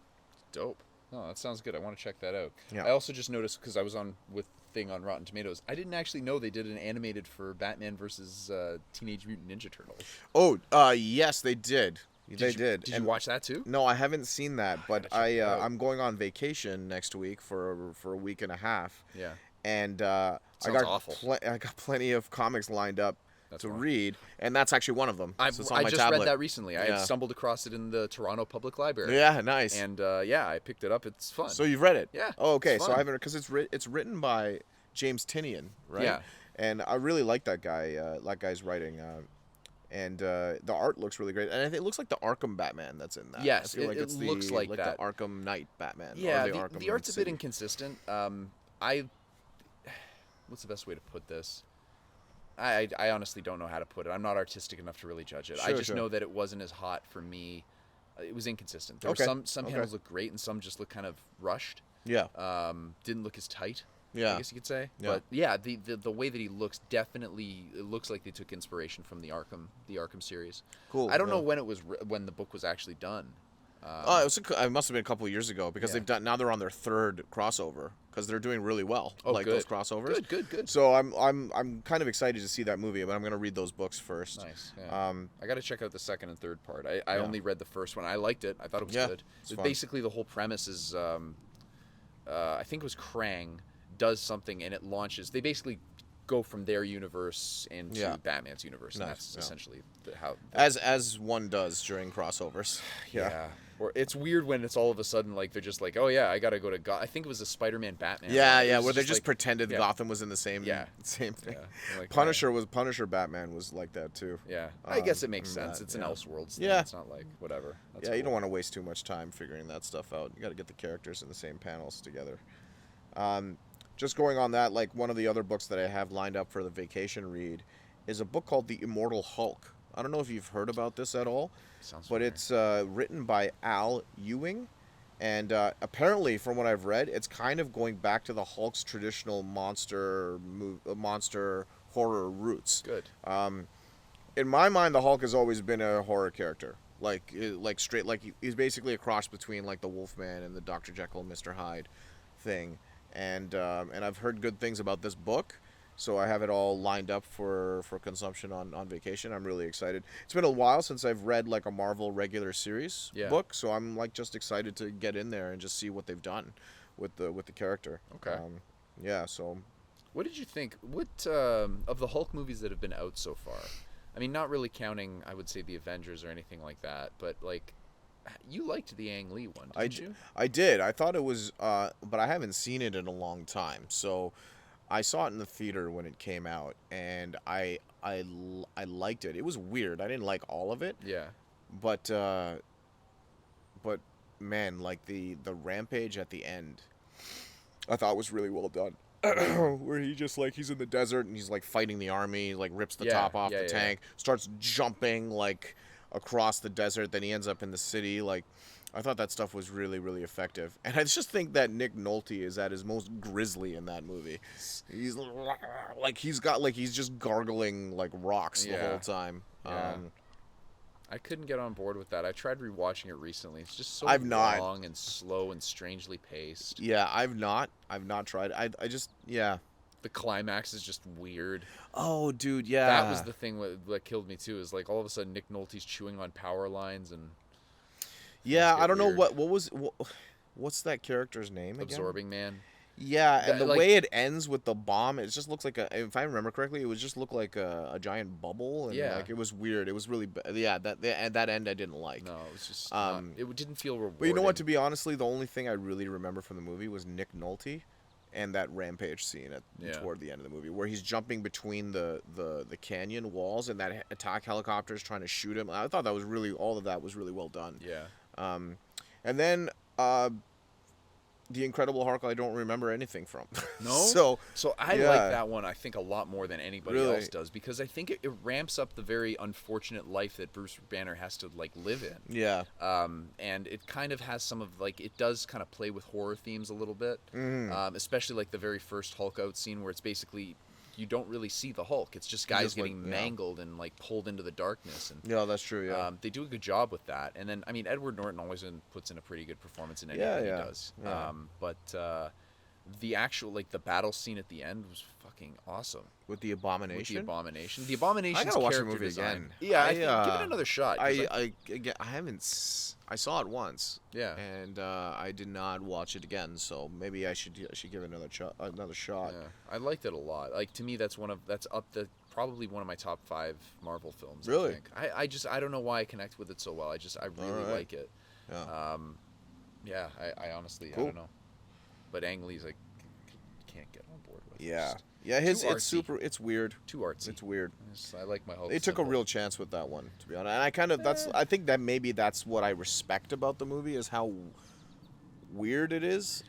Dope. No, that sounds good. I want to check that out. Yeah. I also just noticed because I was on with thing on Rotten Tomatoes. I didn't actually know they did an animated for Batman versus Teenage Mutant Ninja Turtles. Oh, yes, they did. They did. Did you watch that too? No, I haven't seen that, but I'm going on vacation next week for a week and a half. Yeah. And I got I got plenty of comics lined up to read, and that's actually one of them. I just read that recently. I stumbled across it in the Toronto Public Library. Yeah, nice. And I picked it up. It's fun. So you've read it? Yeah. Oh, okay. So I haven't, because it's written by James Tynion, right? Yeah. And I really like that guy. That guy's writing. And the art looks really great, and it looks like the Arkham Batman that's in that. Yes, I feel it looks like that. The Arkham Knight Batman. Yeah, the art's a bit inconsistent. What's the best way to put this? I honestly don't know how to put it. I'm not artistic enough to really judge it. I just know that it wasn't as hot for me. It was inconsistent. There were some panels look great, and some just look kind of rushed. Yeah. Didn't look as tight. Yeah. I guess you could say. Yeah. But yeah, the way that he looks definitely, it looks like they took inspiration from the Arkham series. Cool. I don't know when the book was actually done. It must have been a couple of years ago because now they're on their third crossover because they're doing really well. Good. Those crossovers. Good. So I'm kind of excited to see that movie, but I'm going to read those books first. Nice. Yeah. I got to check out the second and third part. I only read the first one. I liked it. I thought it was good. It's Basically, the whole premise is I think it was Krang, does something and it launches. They basically go from their universe into Batman's universe, and that's essentially how. As one does during crossovers. Yeah. Or it's weird when it's all of a sudden like they're just like, oh yeah, I gotta go to I think it was a Spider-Man Batman. Where they just pretended Gotham was in the same thing. Yeah. Like, Punisher Batman was like that too. Yeah, I guess it makes sense. It's an Elseworlds thing. It's not like whatever. That's you don't want to waste too much time figuring that stuff out. You got to get the characters in the same panels together. Just going on that, like one of the other books that I have lined up for the vacation read is a book called The Immortal Hulk. I don't know if you've heard about this at all, but it's written by Al Ewing, and apparently, from what I've read, it's kind of going back to the Hulk's traditional monster horror roots. Good. In my mind, the Hulk has always been a horror character, like he's basically a cross between like the Wolfman and the Dr. Jekyll and Mr. Hyde thing, and I've heard good things about this book. So I have it all lined up for consumption on vacation. I'm really excited. It's been a while since I've read like a Marvel regular series book, so I'm like just excited to get in there and just see what they've done with the character. Okay. So. What did you think? What of the Hulk movies that have been out so far? I mean, not really counting, I would say, the Avengers or anything like that, but like, you liked the Ang Lee one, didn't you? I did. I thought it was, but I haven't seen it in a long time, so. I saw it in the theater when it came out, and I liked it. It was weird. I didn't like all of it. Yeah. But man, like the rampage at the end, I thought was really well done. Where he just like he's in the desert and he's like fighting the army, like rips the top off the tank, starts jumping like across the desert, then he ends up in the city, like. I thought that stuff was really, really effective. And I just think that Nick Nolte is at his most grisly in that movie. He's like, he's just gargling like rocks the whole time. Yeah. I couldn't get on board with that. I tried rewatching it recently. It's just so long and slow and strangely paced. Yeah, I've not tried. I just, The climax is just weird. Oh, dude, yeah. That was the thing that killed me too, is like all of a sudden Nick Nolte's chewing on power lines and... Yeah, I don't know what's that character's name again? Absorbing Man. Yeah, and the way it ends with the bomb, it just looks like if I remember correctly, it would just look like a giant bubble, and like it was weird. It was really that end I didn't like. No, it was just it didn't feel rewarding. But you know what? To be honestly, the only thing I really remember from the movie was Nick Nolte, and that rampage scene toward the end of the movie, where he's jumping between the canyon walls, and that attack helicopter is trying to shoot him. I thought all of that was really well done. Yeah. And then the Incredible Hulk, I don't remember anything from. No. So I like that one. I think a lot more than anybody else does, because I think it ramps up the very unfortunate life that Bruce Banner has to like live in. Yeah. And it kind of has some of like it does kind of play with horror themes a little bit, especially like the very first Hulk out scene where it's basically. You don't really see the Hulk. It's just guys getting mangled and like pulled into the darkness. And yeah, that's true. Yeah, they do a good job with that. And then I mean, Edward Norton always puts in a pretty good performance in anything he does. Yeah. But the actual like the battle scene at the end was fucking awesome. With the Abomination. The Abomination's I gotta watch the character movie design. again. Yeah, I think, give it another shot. I haven't. I saw it once. Yeah. And I did not watch it again. So maybe I should give it another shot. Yeah, I liked it a lot. Like to me, that's probably one of my top 5 Marvel films. Really? I think. I don't know why I connect with it so well. I really like it. Yeah. I honestly Cool. I don't know, but Ang Lee's like can't get on board with. Yeah. Just It's weird. too artsy. It's weird. I like my Hulk. They took a real chance with that one, to be honest. And I think that maybe that's what I respect about the movie is how weird it is.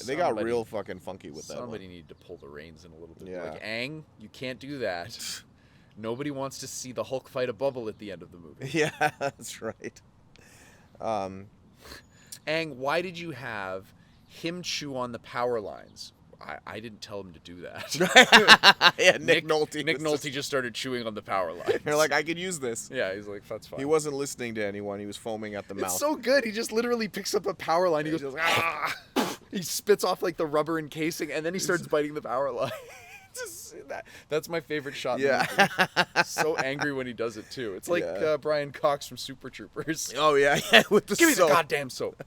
They got real fucking funky with that one. Somebody needed to pull the reins in a little bit. Yeah. Like, Ang, you can't do that. Nobody wants to see the Hulk fight a bubble at the end of the movie. Yeah, that's right. Ang, why did you have him chew on the power lines? I didn't tell him to do that. Yeah, Nick Nolte. Nick Nolte just started chewing on the power lines. You're like, I could use this. Yeah, he's like, that's fine. He wasn't listening to anyone. He was foaming at the mouth. It's so good. He just literally picks up a power line. He goes, ah! He spits off like the rubber encasing, and then he starts biting the power line. That's my favorite shot. Yeah. So angry when he does it too. It's like Brian Cox from Super Troopers. Oh yeah, with the Give me soap. the goddamn soap.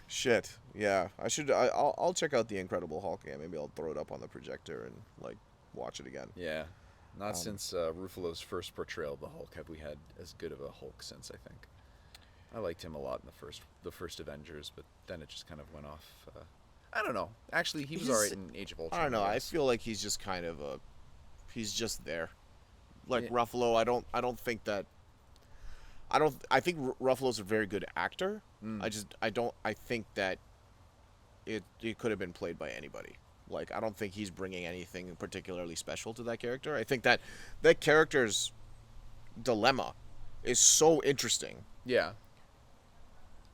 Shit. Yeah. I'll check out the Incredible Hulk again. Maybe I'll throw it up on the projector and like watch it again. Yeah. Not since Ruffalo's first portrayal of the Hulk have we had as good of a Hulk since, I think. I liked him a lot in the first Avengers, but then it just kind of went off. I don't know. Actually, he was alright in Age of Ultron. I don't know. I feel like he's just kind of he's just there. Like Ruffalo, I think Ruffalo's a very good actor. I think that it could have been played by anybody. Like, I don't think he's bringing anything particularly special to that character. I think that character's dilemma is so interesting. Yeah.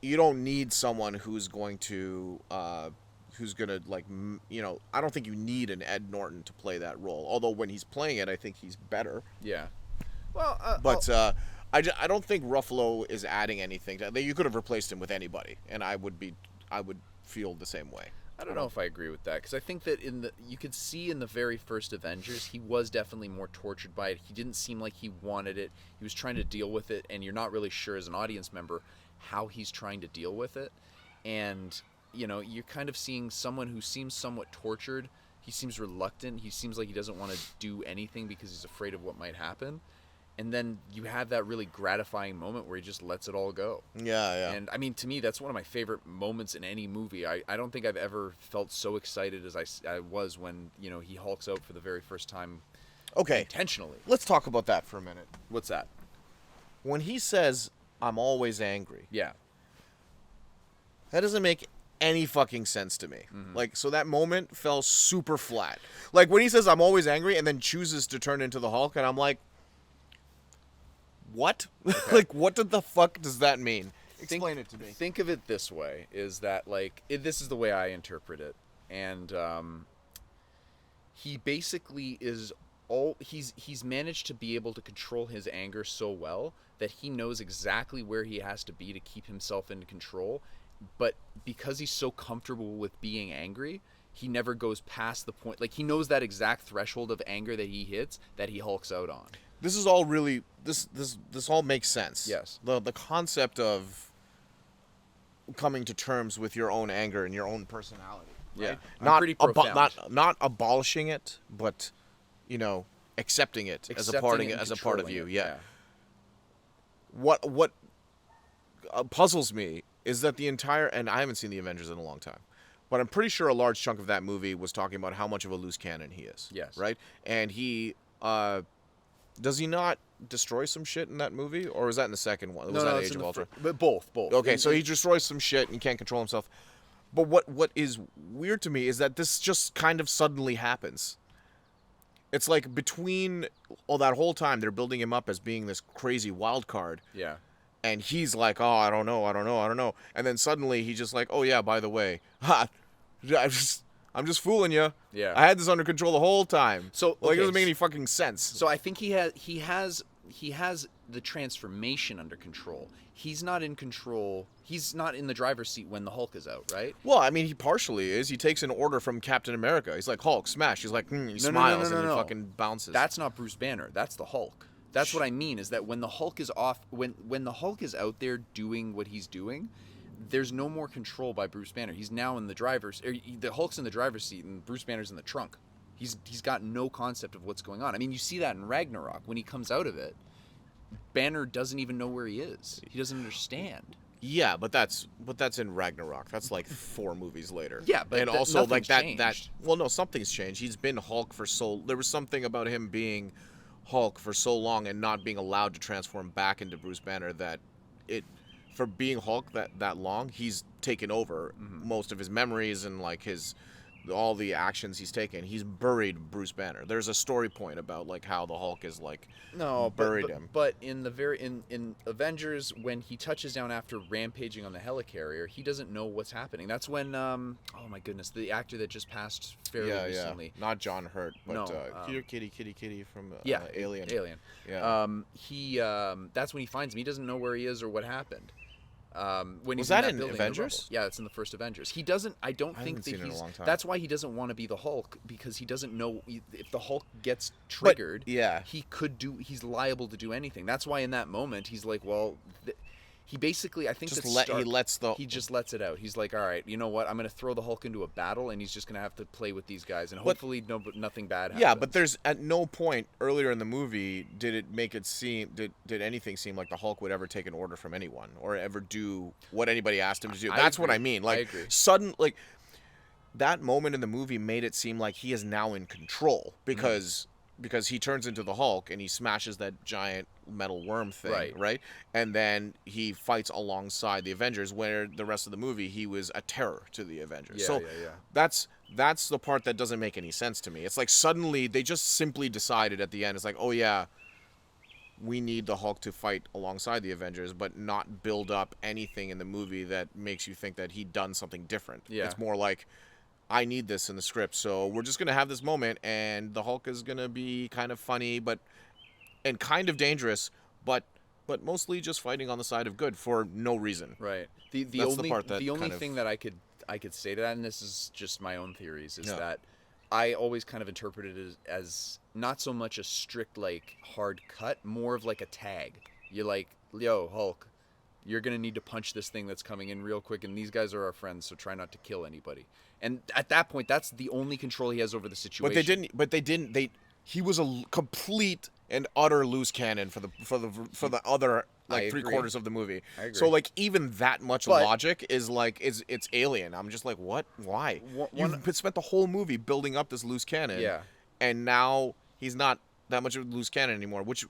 You don't need someone who's going to like, I don't think you need an Ed Norton to play that role. Although when he's playing it, I think he's better. Yeah. Well, I don't think Ruffalo is adding anything. You could have replaced him with anybody, and I would feel the same way. I don't know if I agree with that, because I think that you could see in the very first Avengers, he was definitely more tortured by it. He didn't seem like he wanted it. He was trying to deal with it, and you're not really sure as an audience member how he's trying to deal with it. And, you're kind of seeing someone who seems somewhat tortured. He seems reluctant. He seems like he doesn't want to do anything because he's afraid of what might happen. And then you have that really gratifying moment where he just lets it all go. Yeah. And, I mean, to me, that's one of my favorite moments in any movie. I don't think I've ever felt so excited as I was when, he hulks out for the very first time. Okay. Intentionally. Let's talk about that for a minute. What's that? When he says, "I'm always angry." Yeah. That doesn't make any fucking sense to me. Mm-hmm. Like, so that moment fell super flat. Like, when he says, "I'm always angry," and then chooses to turn into the Hulk, and I'm like, what? Okay. Like, what the fuck does that mean? Explain it to me. Think of it this way, is that, like, this is the way I interpret it. And he basically is he's managed to be able to control his anger so well that he knows exactly where he has to be to keep himself in control. But because he's so comfortable with being angry, he never goes past the point. Like, he knows that exact threshold of anger that he hits that he hulks out on. This is all really this all makes sense. Yes. The concept of coming to terms with your own anger and your own personality. Right? Yeah. Pretty profound. Not abolishing it, but accepting it as a part of you. Yeah. What puzzles me is that the entire, and I haven't seen the Avengers in a long time, but I'm pretty sure a large chunk of that movie was talking about how much of a loose cannon he is. Yes. Right? And he does he not destroy some shit in that movie, or was that in the second one? Was that Age of Ultron? But both. Okay, so he destroys some shit and he can't control himself. But what is weird to me is that this just kind of suddenly happens. It's like between that whole time they're building him up as being this crazy wild card. Yeah. And he's like, "Oh, I don't know." And then suddenly he's just like, "Oh yeah, by the way, I'm just fooling you. Yeah. I had this under control the whole time." So it doesn't make any fucking sense. So I think he has the transformation under control. He's not in control. He's not in the driver's seat when the Hulk is out, right? Well, I mean, he partially is. He takes an order from Captain America. He's like, "Hulk, smash." He's like, he smiles and he fucking bounces. That's not Bruce Banner. That's the Hulk. That's what I mean, is that when the Hulk is off, when the Hulk is out there doing what he's doing, there's no more control by Bruce Banner. He's now in the the Hulk's in the driver's seat and Bruce Banner's in the trunk. He's got no concept of what's going on. I mean, you see that in Ragnarok. When he comes out of it, Banner doesn't even know where he is. He doesn't understand. Yeah, but that's in Ragnarok. That's like 4 movies later. Yeah, but and also like that changed. Well, no, something's changed. He's been Hulk for there was something about him being Hulk for so long and not being allowed to transform back into Bruce Banner that for being Hulk that long, he's taken over most of his memories and like all the actions he's taken. He's buried Bruce Banner. There's a story point about like how the Hulk is like buried him. But in Avengers, when he touches down after rampaging on the helicarrier, he doesn't know what's happening. That's when oh my goodness, the actor that just passed fairly recently. Not John Hurt, but no, Kitty from Alien. Yeah. That's when he finds him. He doesn't know where he is or what happened. When was he's that in in Avengers? Yeah, it's in the first Avengers. He doesn't. I don't think that he's. In a long time. That's why he doesn't want to be the Hulk, because he doesn't know if the Hulk gets triggered. But, yeah. He's liable to do anything. That's why in that moment he's like, well, he basically, I think Just that he just lets it out. He's like, all right, you know what? I'm going to throw the Hulk into a battle, and he's just going to have to play with these guys, and hopefully nothing bad happens. Yeah, but there's at no point earlier in the movie did anything seem like the Hulk would ever take an order from anyone or ever do what anybody asked him to do. That's what I mean. Like, I agree. That moment in the movie made it seem like he is now in control because he turns into the Hulk and he smashes that giant metal worm thing, right? And then he fights alongside the Avengers, where the rest of the movie he was a terror to the Avengers. That's the part that doesn't make any sense to me. It's like suddenly they just simply decided at the end, it's like, oh yeah, we need the Hulk to fight alongside the Avengers, but not build up anything in the movie that makes you think that he'd done something different. Yeah. It's more like, I need this in the script, so we're just going to have this moment, and the Hulk is going to be kind of funny and kind of dangerous, but mostly just fighting on the side of good for no reason. Right. The only thing that I could say to that, and this is just my own theories, is that I always kind of interpreted it as not so much a strict, like, hard cut, more of like a tag. You're like, yo, Hulk, you're going to need to punch this thing that's coming in real quick, and these guys are our friends, so try not to kill anybody. And at that point, that's the only control he has over the situation. He was a complete and utter loose cannon for the other like 3/4 of the movie. I agree. So like even that much logic is like it's alien. I'm just like, what? Why? You've spent the whole movie building up this loose cannon. Yeah. And now he's not that much of a loose cannon anymore, which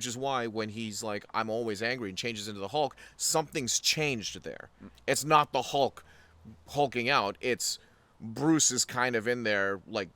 is why when he's like, I'm always angry and changes into the Hulk, something's changed there. It's not the Hulk hulking out. It's Bruce is kind of in there, like,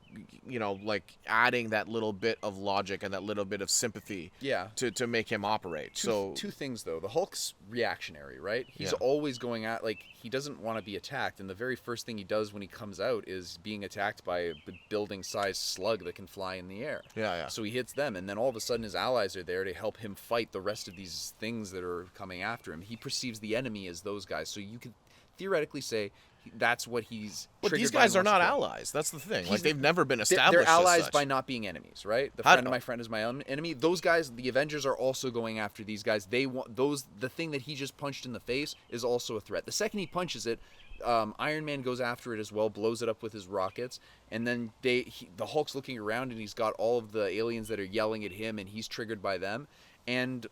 you know, like adding that little bit of logic and that little bit of sympathy to make him operate. Two things, though. The Hulk's reactionary, right? He's always going at, like, he doesn't want to be attacked. And the very first thing he does when he comes out is being attacked by a building-sized slug that can fly in the air. Yeah. So he hits them, and then all of a sudden his allies are there to help him fight the rest of these things that are coming after him. He perceives the enemy as those guys. So you could theoretically say that's what he's. But these guys are not allies. That's the thing. Like, they've never been established. They're allies as such. by not being enemies, right? The friend of my friend is my own enemy. Those guys, the Avengers, are also going after these guys. They want those. The thing that he just punched in the face is also a threat. The second he punches it, Iron Man goes after it as well, blows it up with his rockets, and then the Hulk's looking around and he's got all of the aliens that are yelling at him, and he's triggered by them. And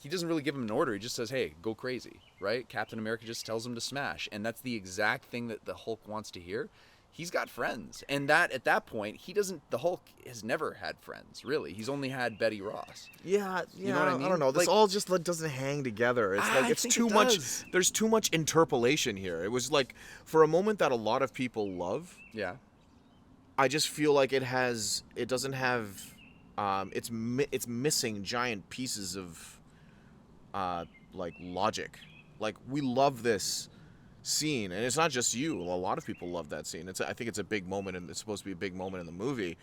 he doesn't really give him an order. He just says, hey, go crazy, right? Captain America just tells him to smash. And that's the exact thing that the Hulk wants to hear. He's got friends. And that at that point, the Hulk has never had friends, really. He's only had Betty Ross. Yeah. You know what I mean? I don't know. This all just doesn't hang together. It's like it's too much. There's too much interpolation here. It was like, for a moment that a lot of people love. Yeah. I just feel like it doesn't have. It's missing giant pieces of like logic. Like, we love this scene, and it's not just you. A lot of people love that scene. I think it's a big moment, and it's supposed to be a big moment in the movie.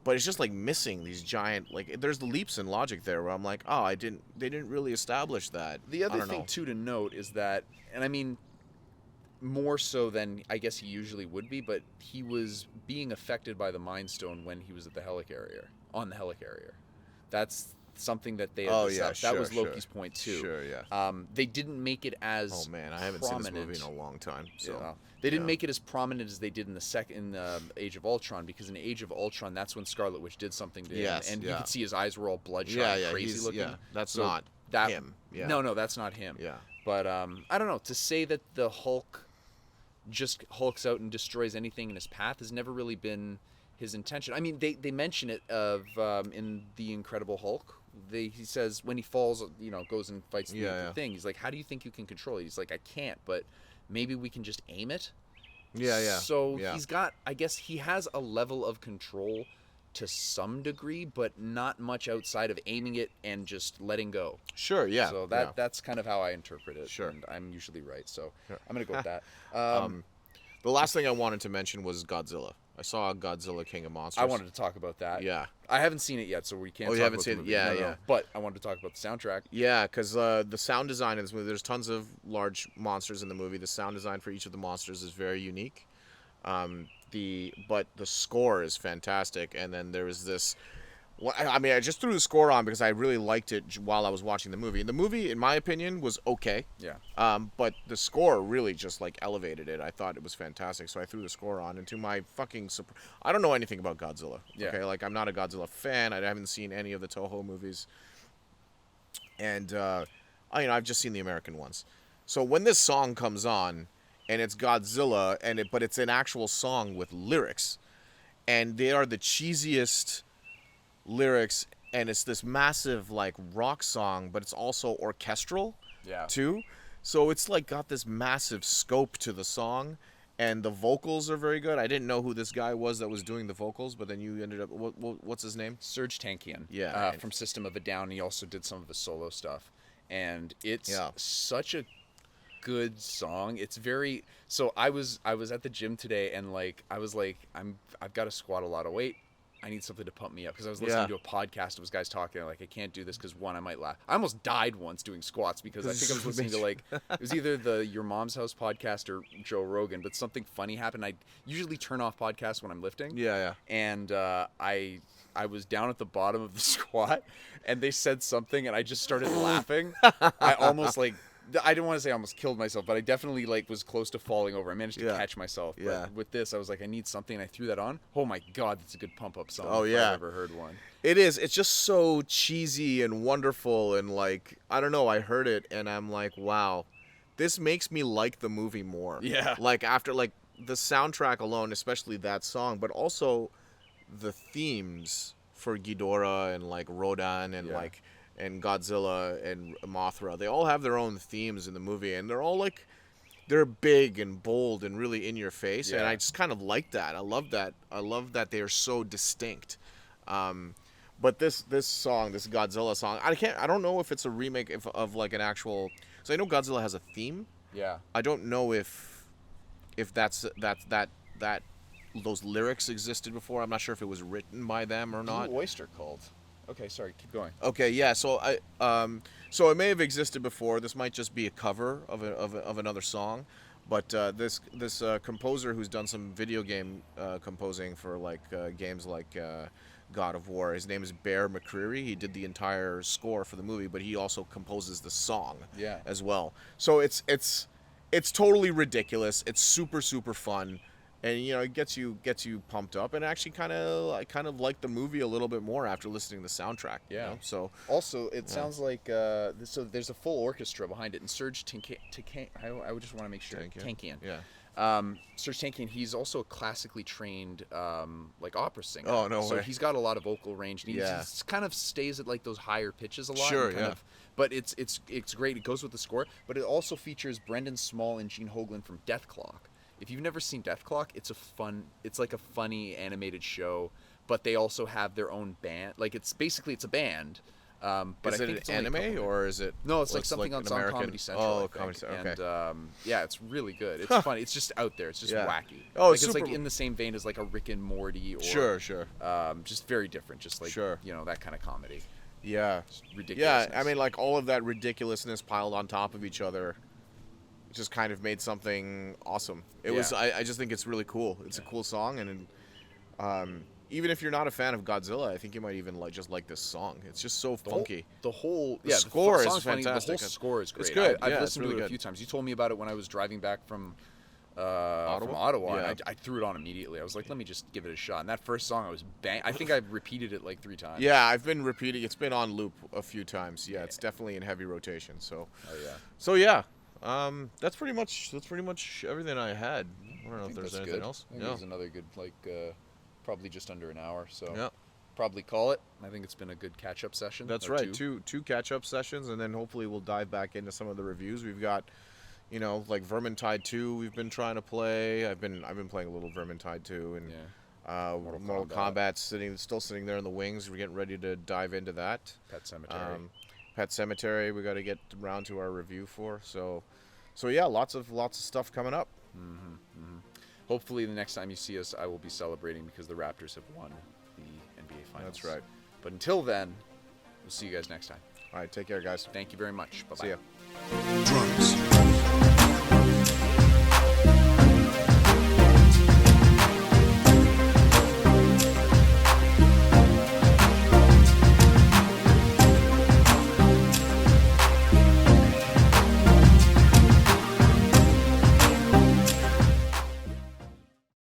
But it's just like missing these giant, like, there's the leaps in logic there where I'm like, oh, they didn't really establish that. The other thing too to note is that, and I mean, more so than I guess he usually would be, but he was being affected by the Mind Stone when he was at the helicarrier. On the helicarrier. That's something that they had that was Loki's point too. Sure, yeah. They didn't make it as I haven't seen this movie in a long time. So they didn't make it as prominent as they did in Age of Ultron, because in Age of Ultron, that's when Scarlet Witch did something to him, and you could see his eyes were all bloodshot and crazy looking. Yeah, that's not him. Yeah. No, that's not him. Yeah. But I don't know, to say that the Hulk just hulks out and destroys anything in his path has never really been his intention. I mean, they mention it in The Incredible Hulk. He says when he falls, goes and fights the thing. He's like, how do you think you can control it? He's like, I can't, but maybe we can just aim it. Yeah. So he's got, I guess he has a level of control to some degree, but not much outside of aiming it and just letting go. Sure, yeah. So that's kind of how I interpret it. Sure. And I'm usually right, so I'm going to go with that. The last thing I wanted to mention was Godzilla. I saw Godzilla King of Monsters. I wanted to talk about that. Yeah. I haven't seen it yet, so we can't talk about the movie. No. But I wanted to talk about the soundtrack. Yeah, because the sound design in this movie, there's tons of large monsters in the movie. The sound design for each of the monsters is very unique. But the score is fantastic. And then there was this Well, I mean, I just threw the score on because I really liked it while I was watching the movie. The movie, in my opinion, was okay. Yeah. But the score really just like elevated it. I thought it was fantastic, so I threw the score on. And to my fucking I don't know anything about Godzilla. Yeah. Okay, like I'm not a Godzilla fan. I haven't seen any of the Toho movies, and I've just seen the American ones. So when this song comes on, and it's Godzilla, but it's an actual song with lyrics, and they are the cheesiest lyrics, and it's this massive like rock song, but it's also orchestral too, so it's like got this massive scope to the song, and the vocals are very good. I didn't know who this guy was that was doing the vocals, but then you ended up what's his name? Serge Tankian, from System of a Down. He also did some of the solo stuff, and it's such a good song. It's very, so I was at the gym today, and like I was like, I've got to squat a lot of weight. I need something to pump me up, because I was listening to a podcast. It was guys talking like, I can't do this because one, I might laugh. I almost died once doing squats because I think I was listening to like, it was either the Your Mom's House podcast or Joe Rogan, but something funny happened. I usually turn off podcasts when I'm lifting. Yeah. And I was down at the bottom of the squat, and they said something, and I just started laughing. I almost like, I didn't want to say I almost killed myself, but I definitely like was close to falling over. I managed to catch myself. But with this, I was like, I need something, and I threw that on. Oh my God, that's a good pump up song. Oh yeah, I've ever heard one. It is. It's just so cheesy and wonderful, and like, I don't know. I heard it, and I'm like, wow, this makes me like the movie more. Yeah. Like after like the soundtrack alone, especially that song, but also the themes for Ghidorah and like Rodan and like. And Godzilla and Mothra, they all have their own themes in the movie, and they're all like, they're big and bold and really in your face, and I just kind of like that. I love that they are so distinct. But this song, this Godzilla song, I don't know if it's a remake of like an actual. So I know Godzilla has a theme. Yeah. I don't know if that those lyrics existed before. I'm not sure if it was written by them or not. Oyster called. Okay, sorry, keep going. Okay, yeah. So so it may have existed before. This might just be a cover of another song, but this composer who's done some video game composing for like games like God of War. His name is Bear McCreary. He did the entire score for the movie, but he also composes the song as well. So it's totally ridiculous. It's super fun. And it gets you pumped up, and actually I kind of like the movie a little bit more after listening to the soundtrack. Yeah. So also, it sounds like so there's a full orchestra behind it, and Serge Tankian. I would just want to make sure. Tankian. Yeah. Serge Tankian. He's also a classically trained like opera singer. Oh no way. So he's got a lot of vocal range. And he kind of stays at like those higher pitches a lot. Sure. But it's great. It goes with the score, but it also features Brendan Small and Gene Hoglan from Death Clock. If you've never seen Death Clock, it's like a funny animated show, but they also have their own band. Like it's a band. But is it an anime or is it? No, it's like something on Comedy Central. Oh, Comedy Central. Okay. And it's really good. It's funny. It's just out there. It's just wacky. Oh, it's like in the same vein as like a Rick and Morty or sure. Just very different. Just like that kind of comedy. Yeah. Ridiculous. Yeah, I mean, like all of that ridiculousness piled on top of each other. Just kind of made something awesome. It was. I just think it's really cool. It's a cool song, and even if you're not a fan of Godzilla, I think you might even like this song. It's just so funky. The whole score is fantastic. fantastic. The whole score is great. It's good. I've listened really to it good. a few times. You told me about it when I was driving back from Ottawa. Yeah. And I threw it on immediately. I was like, let me just give it a shot. And that first song, I think I've repeated it like 3 times. Yeah, I've been repeating. It's been on loop a few times. Yeah, it's definitely in heavy rotation. So. Oh yeah. So yeah. That's pretty much everything I had. I don't know if there's anything else. I think it was another good probably just under an hour. So yeah. Probably call it. I think it's been a good catch-up session. That's right. Two catch-up sessions, and then hopefully we'll dive back into some of the reviews. We've got, like Vermintide 2. We've been trying to play. I've been playing a little Vermintide 2, and Mortal Kombat's still sitting there in the wings. We're getting ready to dive into that. Pet Cemetery. We got to get around to our review for. So yeah, lots of stuff coming up. Hopefully, the next time you see us, I will be celebrating because the Raptors have won the NBA Finals. That's right. But until then, we'll see you guys next time. All right, take care, guys. Thank you very much. Bye-bye. See ya. Drums.